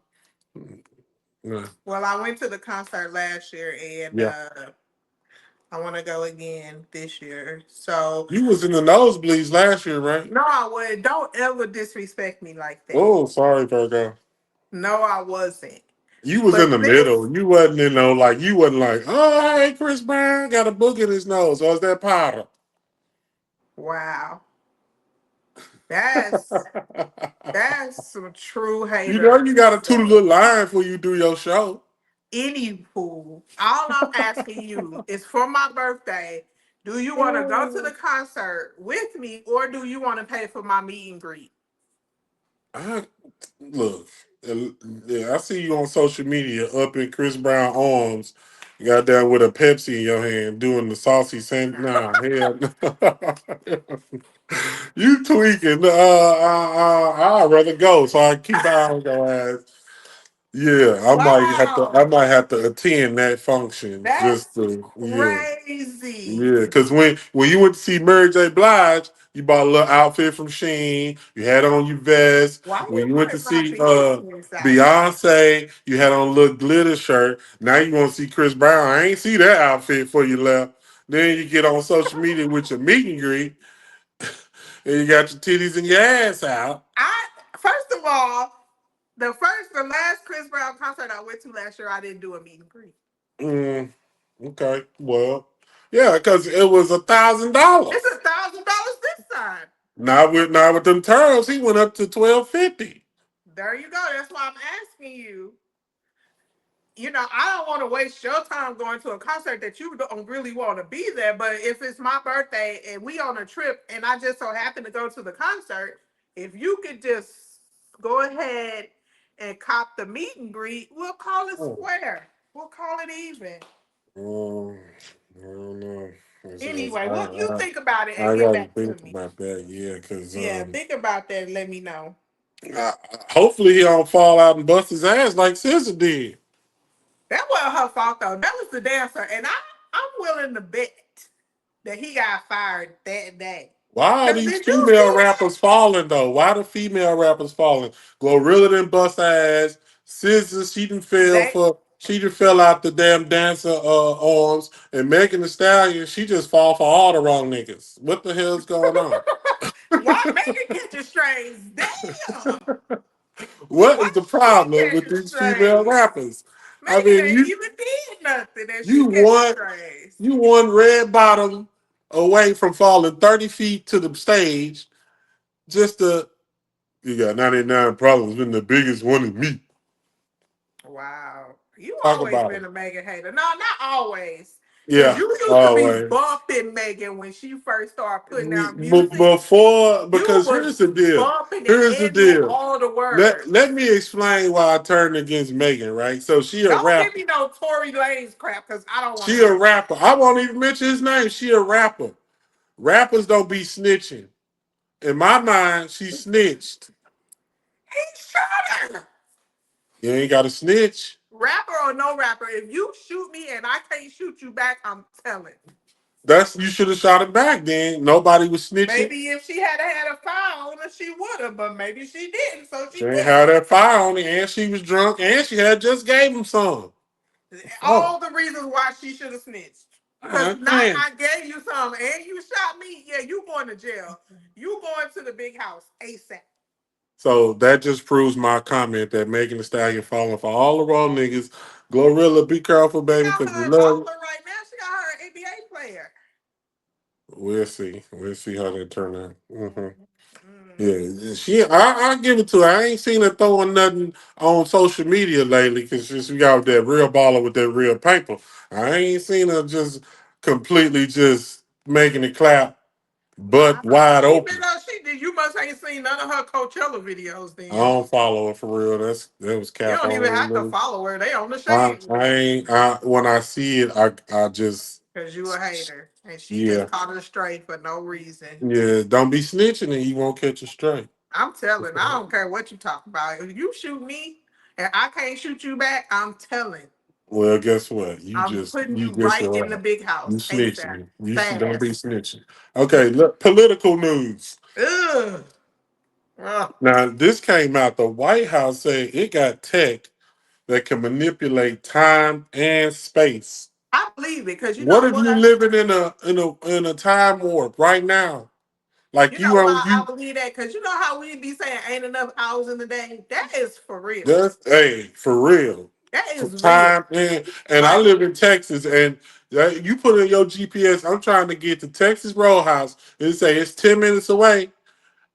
No. Well, I went to the concert last year and Yeah. I want to go again this year. So You was in the nosebleeds last year, right? no, I would. Don't ever disrespect me like that. Oh, sorry, Virgo. No, I wasn't. You was in But the this, middle. You wasn't in no like you wasn't like, oh hey Chris Brown got a book in his nose. Or is that powder? wow, that's that's some true You know you hater got to toot a stuff. little line before you do your show. Anywho, all I'm asking you is for my birthday, do you want to go to the concert with me or do you want to pay for my meet and greet? I look, yeah, I see you on social media up in Chris Brown arms, got down with a Pepsi in your hand, doing the saucy sand. Nah, hell, no. You tweaking. I'd rather go, so I keep an eye on your ass. Yeah, I Wow. might have to attend that function just That's to yeah. Yeah, crazy. because when you went to see Mary J. Blige, you bought a little outfit from Sheen. You had on your vest. Why When you you went to putting my see business out there? Beyonce, you had on a little glitter shirt. Now you want to see Chris Brown. I ain't see that outfit before you left. Then you get on social media with your meet and greet, and you got your titties and your ass out. I first of all, the last Chris Brown concert I went to last year, I didn't do a meet and greet. Mm, okay, well, yeah, because it was It's $1,000. $1,000 this time. Not with them turtles. He went up to 1250. There you go. That's why I'm asking you. I don't want to waste your time going to a concert that you don't really want to be there. But if it's my birthday and we on a trip and I just so happen to go to the concert, if you could just go ahead and cop the meet and greet, we'll call it Oh. square. We'll call it even. Um, I don't know. Anyway, what you think about it I and get gotta back to think me. about that, yeah, because Yeah, think about that and let me know. hopefully he don't fall out and bust his ass like Scissor did. That wasn't her fault though. That was the dancer, and I'm willing to bet that he got fired that day. Why are Cause these did you female see that? rappers falling though? Why the female rappers falling? Glorilla didn't bust her ass. Scissor, They she done fell out the damn dancer arms. And Megan Thee Stallion, she just fall for all the wrong niggas. What the hell's going on? why Megan catching strays? Damn. What Why is the she problem with catching these female strays? rappers? I Megan mean, ain't even did nothing and she you catching want strays. you one red bottom away from falling 30 feet to the stage just to you got 99 problems when the biggest one is me. Wow. You Talk always about it. been a Megan hater. No, not always. Cause Yeah, you used to be always. bumping Megan when she first started putting out music. Before, You because was here's the deal. bumping and Here's the Ed knew deal. all the Let words. me explain why I turned against Megan, right? So she a Don't give rapper. me no Tory Lanez crap because I don't want to She a hear it. rapper. I won't even mention his name. She a rapper. Rappers don't be snitching. In my mind, she snitched. He shot her. You ain't got to snitch. Rapper or no rapper, if you shoot me and I can't shoot you back, I'm telling. You should have shot it back then. Nobody was snitching. Maybe if she had a file on her, she would have, but maybe she didn't, so She she ain't didn't. had that fire on it, and she was drunk, and she had just gave him some. Oh, All the reasons why she should have snitched. Because man, not man. I gave you some and you shot me, yeah, you going to jail. You going to the big house ASAP. So that just proves my comment that Megan Thee Stallion falling for all the wrong niggas. Glorilla, be careful, She baby, got because we her a love you. baller right now. She got her an NBA player. We'll see. We'll see how that turn out. Mm. Yeah, I give it to her. I ain't seen her throwing nothing on social media lately because she got that real baller with that real paper. I ain't seen her just completely just making it clap, Wow. butt wide Even open. though she did, you must ain't seen none of her Coachella videos I then. don't follow her for real. That was You cap don't even have to on. follow her. They on the I shade I ain't. When I see it, I just because you a hater. And she just yeah caught her straight for no reason. yeah. Don't be snitching and you won't catch a straight. I'm telling, I don't care what you talk about. If you shoot me and I can't shoot you back, I'm telling. Well, guess what? I'm putting You you just right a in the rat. big You house ASAP. snitching. Don't be Fast. snitching. Okay, look, political news. Ugh. Ugh. Now, this came out. The White House said it got tech that can manipulate time and space. I believe it because you What know if you what? living in a time warp right now? Like You you know on why I you believe that? Because you know how we be saying ain't enough hours in the day? That is for real. That's hey, for real. That For is real. time and I Like, live in Texas and you put in your GPS, I'm trying to get to Texas Roadhouse and it say it's 10 minutes away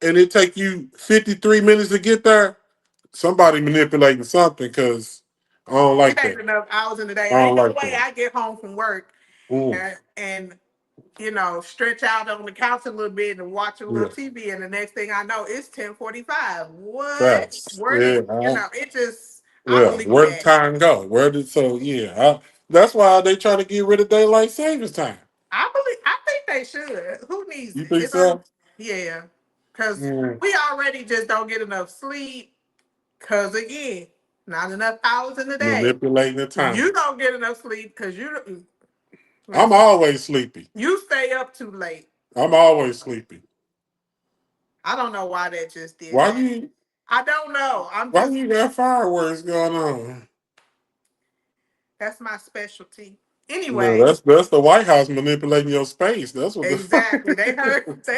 and it take you 53 minutes to get there. Somebody manipulating something because I don't it like ain't that. enough hours in the day. I don't Ain't no like way that. I get home from work Mm, and stretch out on the couch a little bit and watch a little yeah. TV, and the next thing I know, it's 10:45. What? Facts. Where Yeah. did it just I Yeah. believe Where did that. time go? That's why they try to get rid of daylight savings time. I think they should. Who needs You it? think It's on so? yeah. Cause Mm, we already just don't get enough sleep. Cause again, Not enough hours in the day. manipulating the time. You don't get enough sleep because I'm listen, always sleepy. you stay up too late. I'm always sleepy. I don't know why that just did Why that. you I don't know. why you got fireworks going on? That's my specialty. No, Anyway, that's the White House manipulating your space. That's what the exactly. They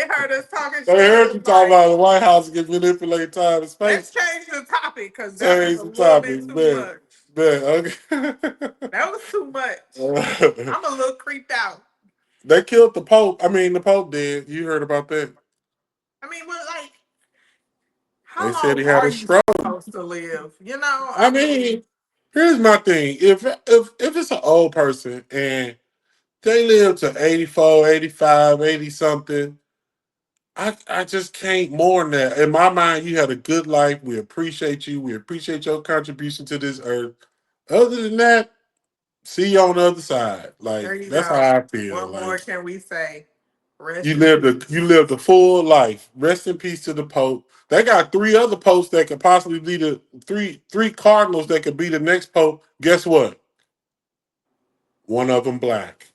heard us talking they shit and heard was you talking like, about the White House can manipulate time and let's space. change the topic because that was Change a the little bit topic, too man. much. Man, That was too much. okay. I'm a little creeped out. They killed the Pope. I mean, the Pope did. You heard about that? I mean, well, like, They how said long he had are a you stroke. supposed to live? I I mean, mean, here's my thing. If it's an old person and they live to 84, 85, 80 something, I just can't more than that. In my mind, you had a good life. We appreciate you. We appreciate your contribution to this earth. Other than that, see you on the other side. there Like you that's how go. I feel. What more Like can we say? you Rest in lived you peace. lived a full life. Rest in peace to the Pope. They got three other popes that could possibly be the three cardinals that could be the next Pope. Guess what? One of them black.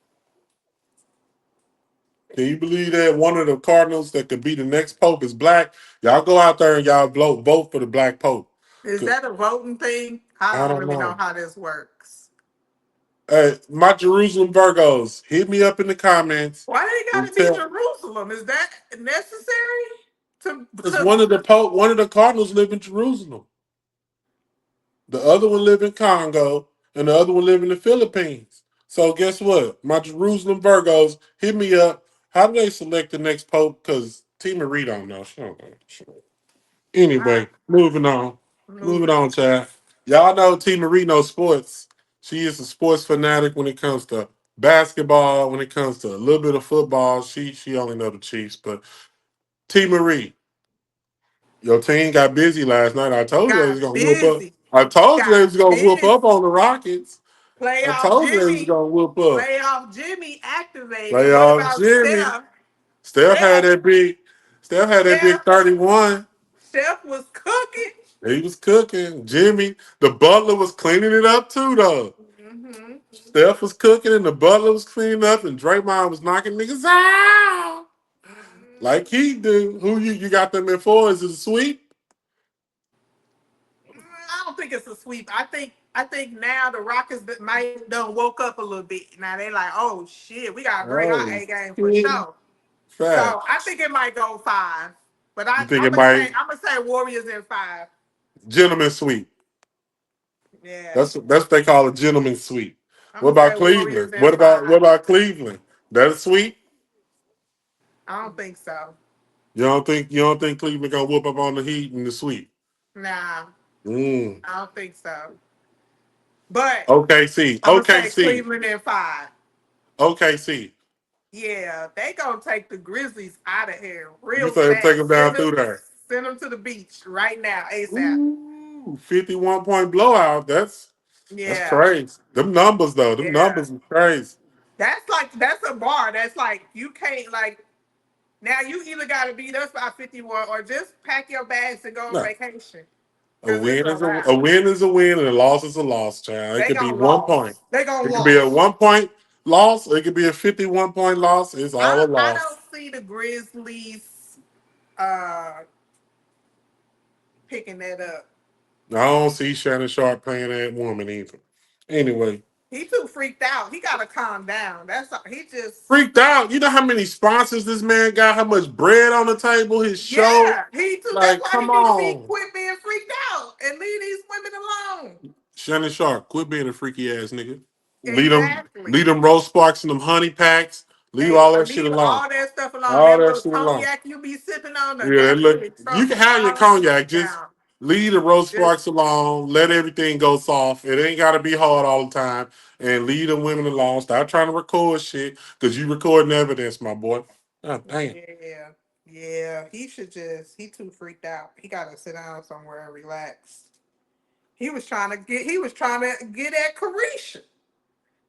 Can you believe that one of the cardinals that could be the next Pope is black? Y'all go out there and y'all vote for the black Pope. Is that a voting thing? I I don't don't really know know. how this works. My Jerusalem Virgos, hit me up in the comments Why they got and to be tell. Jerusalem? Is that necessary? Because To one of the cardinals live in Jerusalem. The other one live in Congo, and the other one live in the Philippines. So guess what? My Jerusalem Virgos, hit me up. How do they select the next Pope? Because T. Marie don't know. She don't know. I Anyway, moving on. Moving moving. on, Chad. Y'all know T. Marie knows sports. She is a sports fanatic when it comes to basketball, when it comes to a little bit of football. She only know the Chiefs. But T. Marie, your team got busy last night. I told you they was Got gonna whoop up. busy. I told you they Got was gonna whoop up busy. on the Rockets. I Playoff told you they was Jimmy. gonna whoop up. Playoff Jimmy activated. What Playoff about Jimmy. Steph? Steph had Steph. that big. Steph had that big Steph. 31. Steph was cooking. He was cooking. Jimmy, the Butler was cleaning it up too, though. Mm-hmm. Steph was cooking and the Butler was cleaning up, and Draymond was knocking niggas out like he do. Who you got them in for? Is it a sweep? I don't think it's a sweep. I think now the Rockets might done woke up a little bit. Now they like, oh shit, we gotta bring our Oh, A game for shit. sure. So I Facts. think it might go five. But You think I'm it gonna say might Warriors in five. gentleman sweep? Yeah. That's what they call a gentleman sweep. I'm What gonna about say Cleveland? Warriors in What five. about Cleveland? That a sweep? I don't think so. You don't think Cleveland gonna whoop up on the Heat in the sweep? Nah, Mm. I don't think so. But OKC, I'm gonna say OKC, Cleveland in five. OKC. Yeah, they gonna take the Grizzlies out of here You real say take fast. them down through there. Send them to the beach right now, ASAP. Ooh, 51-point blowout. That's Yeah, crazy. Them numbers though, them yeah. numbers are crazy. That's a bar. That's like you can't like now. You either got to beat us by 51 or just pack your bags and go on No, vacation because it's a a wrap. win is a win, and a loss is a loss, child. It They could be gonna 1 point. loss. They gonna It could be a loss. 1 point loss. It could be a 51-point loss. It's all a I loss. don't see the Grizzlies uh picking that up. I don't see Shannon Sharp playing that woman either. Anyway, He too freaked out. He gotta calm down. That's all. He just freaked out. You know how many sponsors this man got? How much bread on the table? His show. yeah. He too. That's Like, why come he need to be on. quit being freaked out and leave these women alone. Shannon Sharp, quit being a freaky ass nigga. Exactly. Leave them roast sparks and them honey packs. Leave Hey, all that shit leave alone. all that stuff alone. All That that little shit alone. cognac you be sipping on done Yeah, got you look, in you can trouble. have your Calm cognac. Just down. leave the roast Just sparks alone. Let everything go soft. It ain't got to be hard all the time. And leave the women alone. Stop trying to record shit because you recording evidence, my boy. Oh, damn. yeah. Yeah. He too freaked out. He gotta sit down somewhere and relax. He was trying to get at Carisha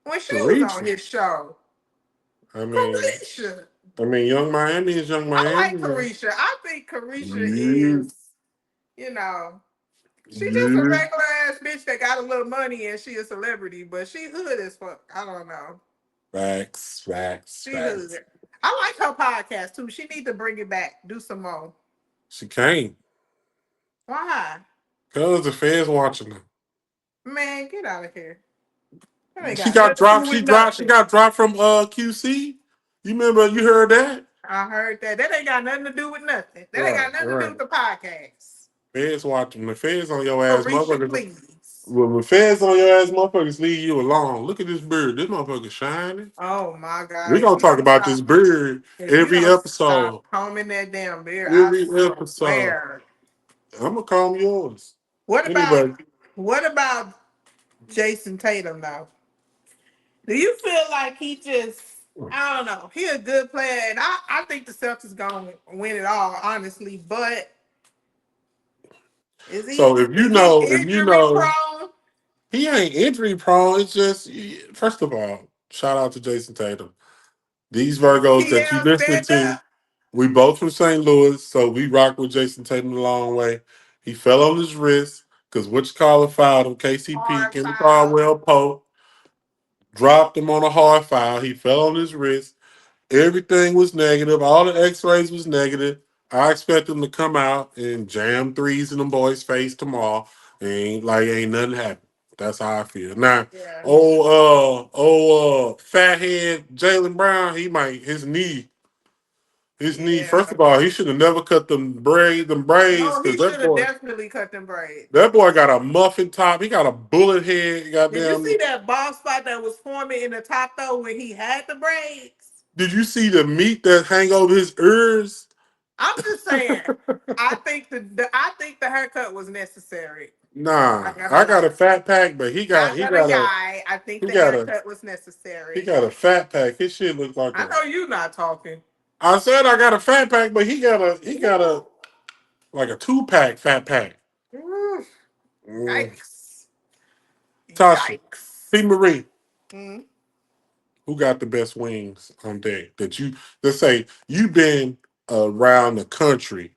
when she was on Carisha. his show. I mean, Carisha. Young Miami is Young I like Miami. Man. Carisha. I think Carisha You, is, you know. She just a Yeah. regular ass bitch that got a little money and she a celebrity, but she hood as fuck. I don't know. Facts, facts, She hood. facts. I like her podcast too. She need to bring it back. Do some more. She can't. Why? Cause the feds watching her. Man, get out of here. That ain't She got got nothing to do dropped. with She nothing. got dropped from QC. You remember? You heard that? I heard that. That ain't got nothing to do with nothing. That ain't Right, got nothing to do right. with the podcast. Feds watching. The feds on your ass, Carisha, motherfuckers. please. When the feds on your ass, motherfuckers leave you alone. Look at this bird. This motherfucker shining. Oh my We're God. gonna talk about this bird If you every don't stop episode. combing that damn beard, I Every episode. swear. I'm gonna comb yours. What about Anyway, what about Jason Tatum though? Do you feel like he just I don't know. He a good player, and I think the Celtics gonna win it all, honestly. But is he so is he if you injury know, prone? he ain't injury prone. It's just first of all, shout out to Jason Tatum. These Virgos that you Yeah, listen stand to, up. we both from St. Louis, so we rock with Jason Tatum a long way. He fell on his wrist because what you call it fouled him. KCP, Hard Kenny foul. Caldwell Pope, dropped him on a hard foul. He fell on his wrist. Everything was negative. All the X-rays was negative. I expect him to come out and jam threes in them boys' face tomorrow. Ain't nothing happened. That's how I feel. Now, Yeah, fathead Jalen Brown, his knee. yeah. First of all, he should have never cut them braids, No, because he should have definitely cut them braids. that boy got a muffin top. He got a bullet head. Did you see Goddamn. that bald spot that was forming in the top though when he had the braids? Did you see the meat that hang over his ears? I'm just saying. I think the haircut was necessary. Nah, I gotta I got lie. a fat pack, but he got Not he gonna got a lie. I think he the got a haircut was he necessary. got a fat pack. His shit look like I a. know you not talking. I said I got a fat pack, but he got a like a 2 pack fat pack. Mm, Mm. yikes. Tasha, P Yikes. Marie, Mm. who got the best wings on deck? Let's say you've been around the country.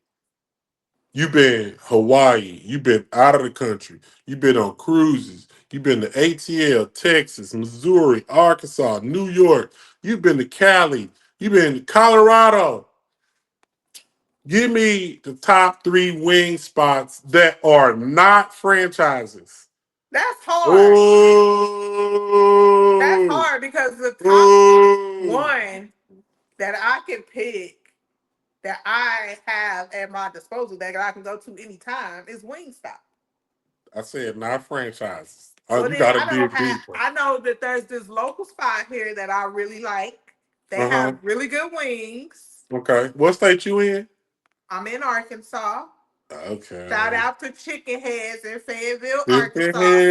You've been Hawaii. You've been out of the country. You've been on cruises. You've been to ATL, Texas, Missouri, Arkansas, New York. You've been to Cali. You've been to Colorado. Give me the top 3 wing spots that are not franchises. That's hard. That's Oh, hard because the top oh. one that I can pick that I have at my disposal that I can go to anytime is Wingstop. I said not franchises. Oh, Well, you then got to I don't dig have. deeper. I know that there's this local spot here that I really like. They Uh huh. have really good wings. Okay. What state you in? I'm in Arkansas. Shout Okay. out to Chicken Heads in Fayetteville, Chicken Arkansas.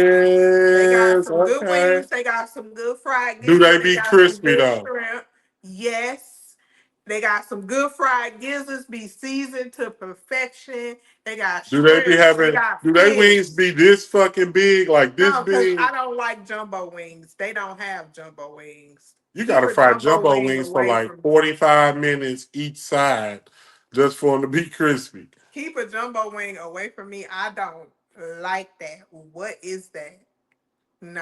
They got heads. some good Okay. wings. They got some good fried Do gizzards. they They be got some crispy good though? shrimp. Yes. They got some good fried gizzards, be seasoned to perfection. They got Do they be shrimp. They having? got Do they fish. wings be this fucking big, like this No, because big? I don't like jumbo wings. They don't have jumbo wings. You Keep gotta a fry jumbo jumbo wing wings for away like from me. 45 minutes each side, just for them to be crispy. Keep a jumbo wing away from me. I don't like that. What is that?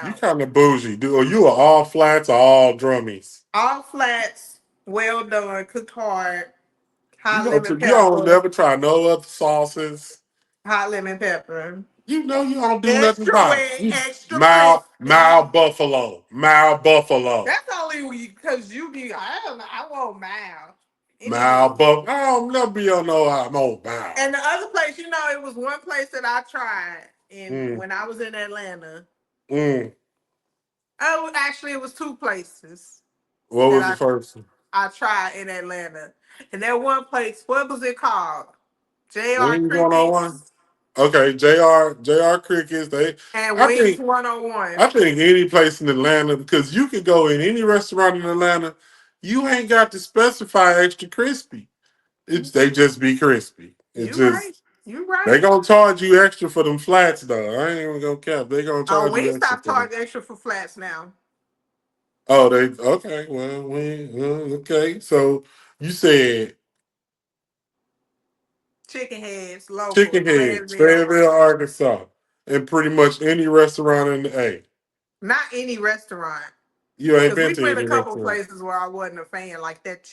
You No. kind of bougie, dude. Or you are all flats or all drummies. All flats, well done, cooked hard, You hot don't. lemon You don't pepper, never try no other sauces. hot lemon pepper. You know you don't do nothing Extra right. wet, extra Mild crispy. buffalo, mild buffalo, That's only because you be, I don't know, I want mild. mild Anywho. buff. I don't never be on no I'm old mild. And the other place, it was one place that I tried in Mm, when I was in Atlanta. mm. Oh, actually, it was two places What that was the first one? I tried in Atlanta. And that one place, what was it called? JR Wings 101. Crickets Okay, Jr. Crickets. and I Wings think, 101. I think any place in Atlanta, because you could go in any restaurant in Atlanta, you ain't got to specify extra crispy. They just be crispy. It You right. just You they right. gonna charge you extra for them flats though. I ain't even gonna cap. They gonna Oh, charge you extra Wingstop for them. charge extra for flats now. Oh, they okay. Well, okay. So you said Chicken heads, local, chicken heads, Fayetteville, Fayetteville, Arkansas. Arkansas. in pretty much any restaurant in the A. Not any restaurant. You ain't Because been we to went a any couple restaurant. places where I wasn't a fan. Like that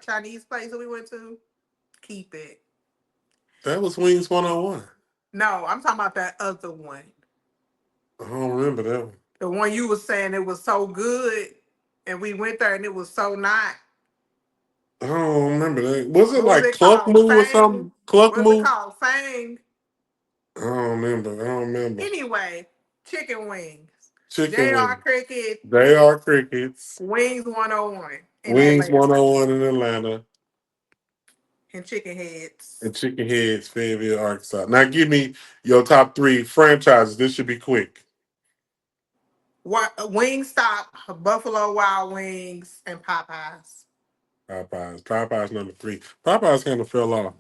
Chinese place that we went to. Keep it. That was Wings 101. No, I'm talking about that other one. I don't remember that one. The one you was saying it was so good, and we went there and it was so not. I don't remember that. Was it What was like it Cluck called? Moo or Fang? something? Cluck What was it Moo? called? Fang. I don't remember. I don't remember. Anyway, chicken wings. Chicken J.R. wings. Cricket, They are crickets. Wings 101 in Wings Atlanta, 101 in Atlanta. and chicken heads. And Chicken Heads, Fayetteville, Arkansas. Now give me your top three franchises. This should be quick. What Wingstop, Buffalo Wild Wings, and Popeyes. Popeyes. Popeyes number three. Popeyes kind of fell off.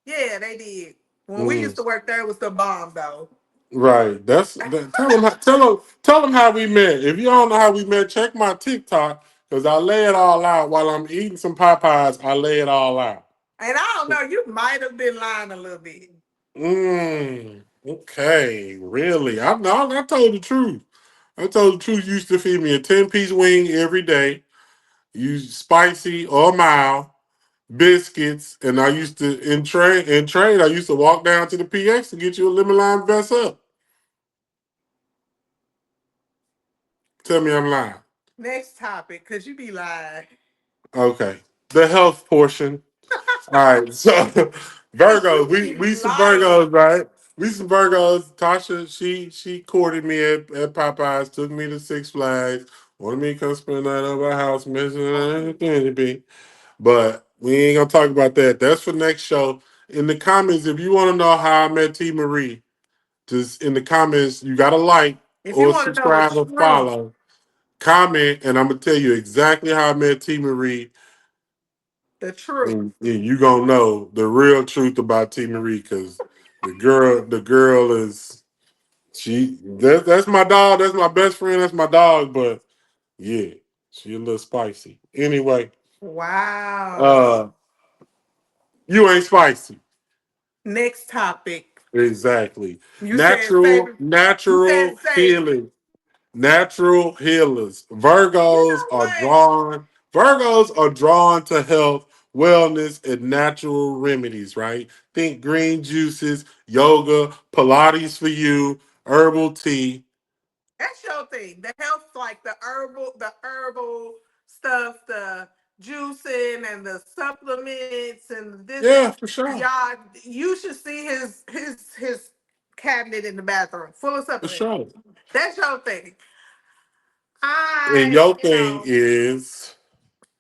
Yeah, they did. When we used Mm, to work there, it was the bomb though. right. Tell them tell them how we met. If you don't know how we met, check my TikTok because I lay it all out while I'm eating some Popeyes. I lay it all out. And I don't know, you might have been lying a little bit. Okay. Really? I told the truth. I told the truth. You used to feed me a 10-piece wing every day. You spicy or mild biscuits, and I used to in trade. I used to walk down to the PX to get you a lemon lime vest up. Tell me I'm lying. Next topic, cause you be lying. Okay, the health portion. All right, so Cause Virgos, you we be some lying. Virgos, right? We some Virgos. Tasha, she courted me at Popeyes, took me to Six Flags, wanted me to come spend the night at our house, missing. But we ain't gonna talk about that. That's for next show. In the comments, if you want to know how I met T Marie, just in the comments, you gotta like If you or want to know the subscribe or truth, follow. Comment, and I'm gonna tell you exactly how I met T Marie, the truth. and you gonna know the real truth about T Marie because the girl is that's my dog. That's my best friend. That's my dog. But yeah, she a little spicy. Anyway, Wow. uh, you ain't spicy. Next topic. Exactly. You said Natural, favorite. You said natural favorite. healing. Natural healers. You know what? Virgos are drawn to health, wellness, and natural remedies, right? Think green juices, yoga, Pilates for you, herbal tea. That's your thing. The health, like the herbal stuff, the juicing and the supplements and this Yeah, that. for sure. Y'all, you should see his cabinet in the bathroom full of For supplements. sure. That's your thing. And I, your you thing know, is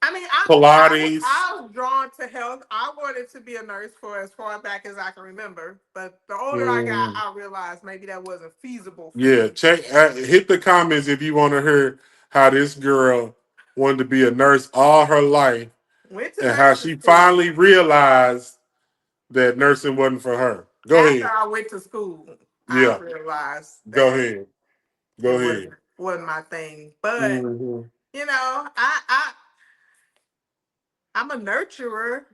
I mean, Pilates. I was drawn to health. I wanted to be a nurse for as far back as I can remember. But the older I got, Mm, I realized maybe that wasn't feasible for yeah, me. check. Hit the comments if you want to hear how this girl wanted to be a nurse all her life Went to and how nursing she school. finally realized that nursing wasn't for her. Go After ahead. I went to school, I Yeah, realized go that ahead. it Go ahead. wasn't my thing. But Hmm. you know, I'm a nurturer,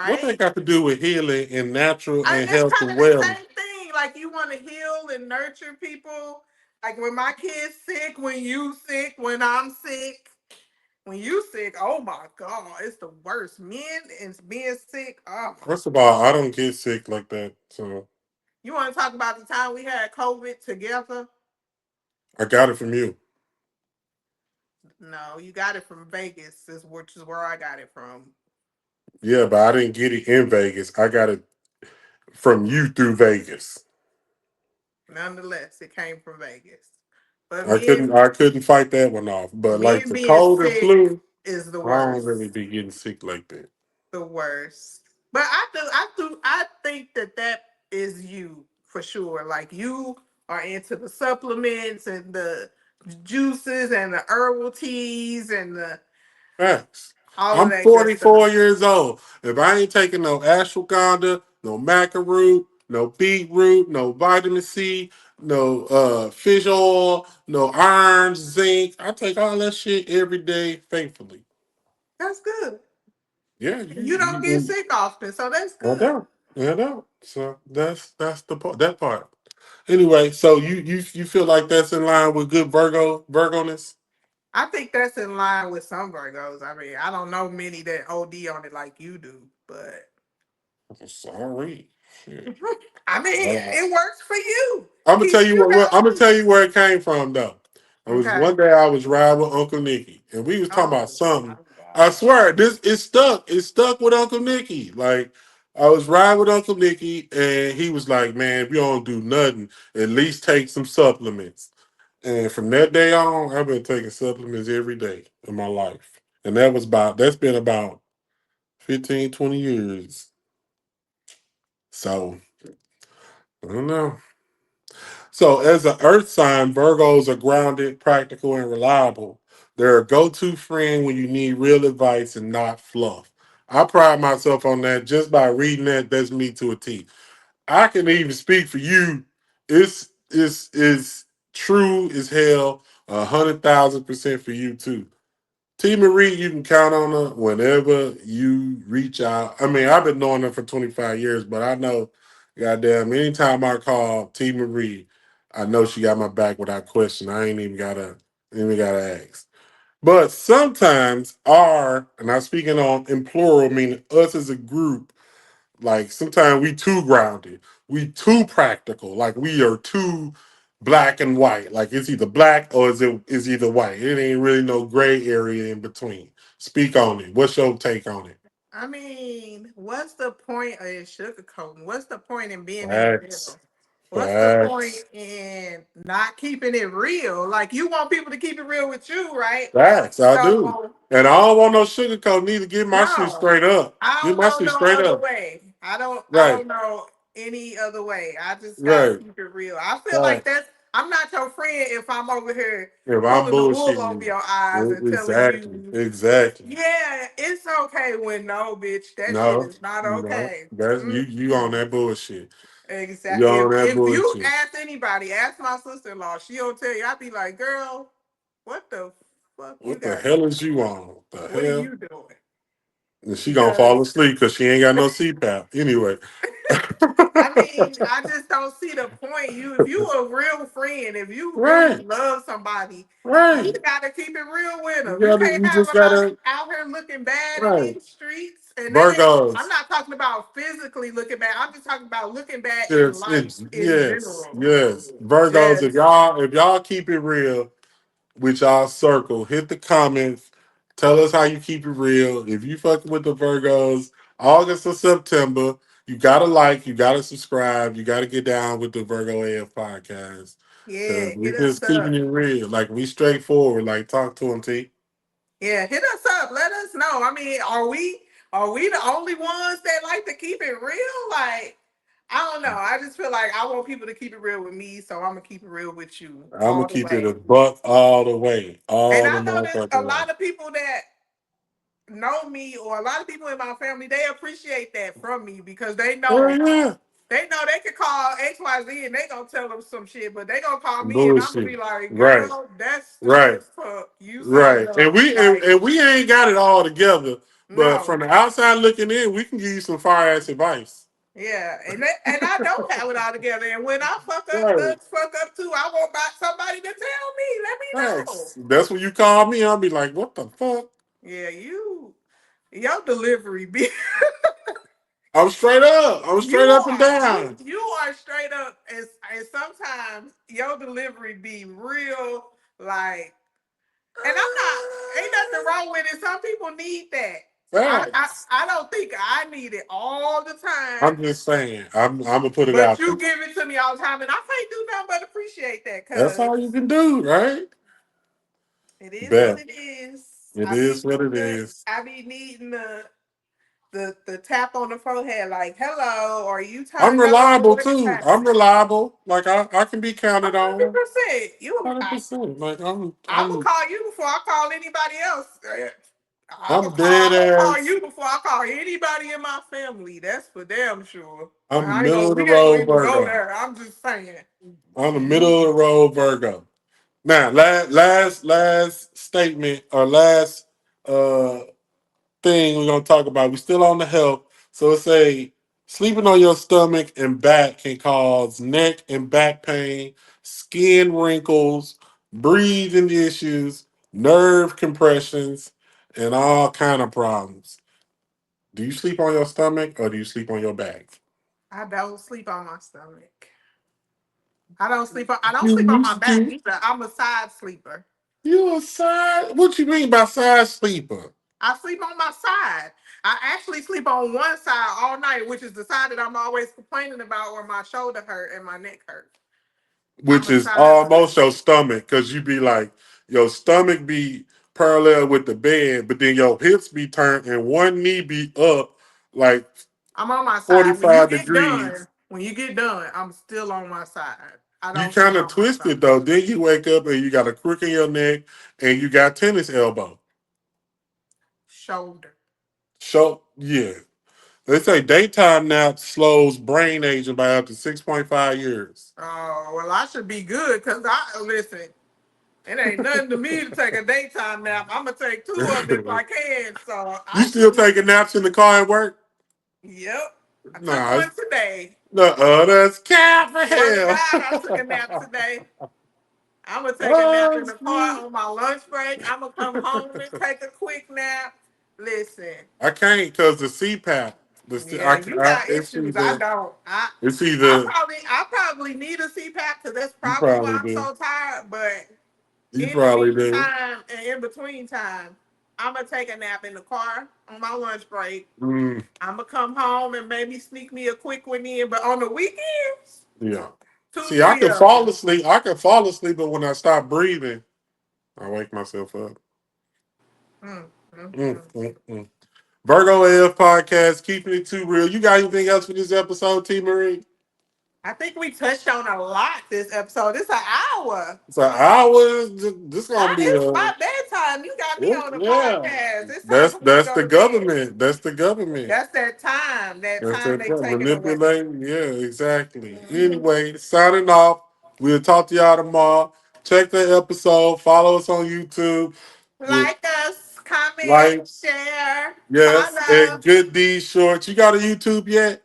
What that right? got to do with healing and natural and That's health kind and of the wellness? same thing. Like you want to heal and nurture people. Like when my kid's sick, when you sick, when I'm sick. When you sick, oh my god, it's the worst. Men and being sick. Oh, First of all, I don't get sick like that, so you want to talk about the time we had COVID together? I got it from you. No, you got it from Vegas, which is where I got it from. Yeah, but I didn't get it in Vegas. I got it from you through Vegas. Nonetheless, it came from Vegas. But I couldn't fight that one off. But like men the being cold and sick flu, is the I don't really worst. be getting sick like that. The worst. But I think that is you for sure. Like you are into the supplements and the juices and the herbal teas and the Facts. all of I'm that good stuff. 44 years old. If I ain't taking no ashwagandha, no macaroot, no beetroot, no vitamin C, no fish oil, no iron, zinc, I take all that shit every day faithfully. That's good. Yeah, You don't get sick often, so that's I good. don't. I don't. So that's the part. That part. Anyway, so you feel like that's in line with good Virgoness? I think that's in line with some Virgos. I mean, I don't know many that OD on it like you do, but Sorry. Shit. I mean, Uh, it works for you. I'm gonna tell Keeps you you what. I'm gonna happy. tell you where it came from, though. It was Okay. one day I was riding with Uncle Nicky, and we was talking about Oh my something. I God. swear, this it stuck. It stuck with Uncle Nicky. Like I was riding with Uncle Nicky, and he was like, "Man, if you don't do nothing, at least take some supplements." And from that day on, I've been taking supplements every day in my life, and that's been about 15, 20 years. So I don't know. So, as an earth sign, Virgos are grounded, practical, and reliable. They're a go to friend when you need real advice and not fluff. I pride myself on that just by reading that. That's me to a T. I can even speak for you. It's true as hell, 100,000% for you too. T Marie, you can count on her whenever you reach out. I mean, I've been knowing her for 25 years, but I know, goddamn, anytime I call T Marie, I know she got my back without question. I ain't even gotta ask. But sometimes our, and I'm speaking on in plural, meaning us as a group, like sometimes we too grounded, we too practical, like we are too black and white. Like it's either black or is either white. It ain't really no gray area in between. Speak on it. What's your take on it? I mean, what's the point of sugarcoating? What's the point in being in the Facts. middle? What's the point Facts. in not keeping it real? Like you want people to keep it real with you, right? Facts. I do. So And I don't want no sugarcoat. Need to get my shit no, straight up. I Get don't my know shit no straight other up. way. I Right. don't know any other way. I just gotta Right. keep it real. I feel like Right. that's I'm not your friend if I'm over here If I'm pulling the wool bullshitting over you. your eyes and telling Exactly. you, Exactly. yeah, it's okay when no, bitch, that shit No, is not no, okay. that's you on Mm-mm. that bullshit. You Exactly. on that If you bullshit. ask anybody, ask my sister in law, she'll tell you. I'd be like, girl, what the fuck you What the got hell going is you on? on? What the What are hell? you doing? And she gonna fall Because asleep because she ain't got no CPAP. Anyway. I mean, I just don't see the point. If you a real friend, if you really Right, love somebody, you right. gotta keep it real with You them. You gotta can't you have just them gotta out here looking bad in right. these streets. And that ain't. I'm Virgos. not talking about physically looking bad. I'm just talking about looking bad in Yes, life it's in yes, general. yes. Virgos, if Just y'all keep it real, with y'all circle. Hit the comments. Tell us how you keep it real. If you fucking with the Virgos, August or September, you gotta like, you gotta subscribe, you gotta get down with the Virgo AF podcast. yeah, Cause we hit us just keeping up. it real. Like we straightforward. Like talk to them, T. Yeah, hit us up. Let us know. I mean, are we the only ones that like to keep it real? Like, I don't know. I just feel like I want people to keep it real with me, so I'm gonna keep it real with you I'm gonna all the keep it a way. buck all the way. And All the I know there's a motherfucking way. lot of people that know me, or a lot of people in my family, they appreciate that from me because Hell yeah. they know they could call XYZ and they gonna tell them some shit, but they gonna call me and I'm gonna be Bullshit. like, Right. girl, that's stupid Right. as fuck. You sound Right. And dumb. we and, Like, and we ain't got it all together. But from no. the outside looking in, we can give you some fire ass advice. Yeah, and I don't have it all together. And when I fuck up, Right. thugs fuck up too. I want somebody to tell me. Let me know. Thanks. That's when you call me. I'll be like, what the fuck? Yeah, your delivery be I'm straight up. I'm you straight up and are down. you are straight up, and sometimes your delivery be real like. And I'm not. Ain't nothing wrong with it. Some people need that. Facts. I don't think I need it all the time. I'm just saying. I'm gonna put it But out you there. give it to me all the time, and I can't do nothing but appreciate that That's all because you can do, right? it is what Bet. it is. It is what it is. I be needing the tap on the forehead, like, hello, are you I'm turning up or reliable what is too. I'm happening? reliable. Like I can be A counted hundred on. percent. You, 100%. Like I'm gonna call you before I call anybody else. I'm dead I'm gonna call ass. you before I call anybody in my family. That's for damn sure. I'm I ain't middle gonna. of the We ain't gonna road even go Virgo. there. I'm just saying. I'm the middle of the road Virgo. Now, last statement or last uh thing we're gonna talk about. We still on the health. So it's a Sleeping on your stomach and back can cause neck and back pain, skin wrinkles, breathing issues, nerve compressions, and all kind of problems. Do you sleep on your stomach or do you sleep on your back? I don't sleep on my stomach. I don't You sleep on my used back to. either. I'm a side sleeper. You a side? What you mean by side sleeper? I sleep on my side. I actually sleep on one side all night, which is the side that I'm always complaining about where my shoulder hurt and my neck hurt. I'm Which a is side almost sleeper. your stomach, because you be like, your stomach be parallel with the bed, but then your hips be turned and one knee be up like I'm on my side. 45 degrees. When you get done, I'm still on my side. I You don't sleep kind of on my twist it stomach. though. Then you wake up and you got a crook in your neck and you got tennis elbow. Shoulder. So, yeah. They say daytime nap slows brain aging by up to 6.5 years. Oh, well, I should be good because I listen. It ain't nothing to me to take a daytime nap. I'm gonna take two of them if I can. So You I still should be. taking naps in the car at work? Yep. I took Nah, one today. that's cap for Swear to hell. God, I took a nap today. I'm gonna take a nap Oh, in the car shit. on my lunch break. I'm gonna come home and take a quick nap. Listen, I can't because the CPAP. yeah, you got issues. I don't. It's either I probably need a CPAP because that's you probably probably why I'm do. so tired. But You in the probably do. meantime and in between time, I'm gonna take a nap in the car on my lunch break. Mm, I'm gonna come home and maybe sneak me a quick one in. But on the weekends, yeah. two, See, I three can of fall them. asleep. I can fall asleep, but when I stop breathing, I wake myself up. Mm, mm, Mm, mm. mm, mm. Virgo AF Podcast, keeping it too real. You got anything else for this episode, T. Marie? I think we touched on a lot this episode. It's an hour. It's an hour. This gonna be It's a my bedtime. You got me on the yeah. podcast. It's time That's for me to that's go the to bed. government. That's the government. That's that time. That That's time that they taking away. manipulating. Yeah, exactly. Hmm. Anyway, signing off. We'll talk to y'all tomorrow. Check the episode. Follow us on YouTube. The Like us, comment, like, share, yes, follow. and Good D Shorts. You got a YouTube yet?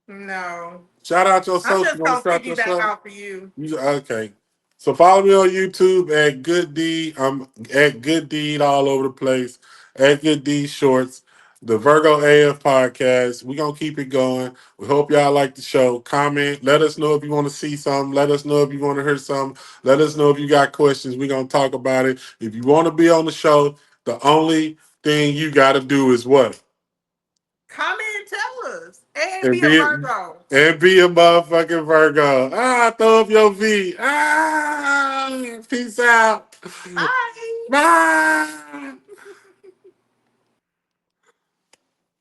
No, Shout out your I'm social. You just want to gonna start your piggyback show? off of you. Okay. So follow me on YouTube at Good Deed. I'm at Good Deed all over the place. At Good Deed Shorts. The Virgo AF Podcast. We're gonna keep it going. We hope y'all like the show. Comment. Let us know if you want to see something. Let us know if you want to hear something. Let us know if you got questions. We're gonna talk about it. If you want to be on the show, the only thing you gotta do is what? Comment and tell us. And And be a be Virgo. and be a motherfucking Virgo. Throw up your V. Peace out. Bye. Bye.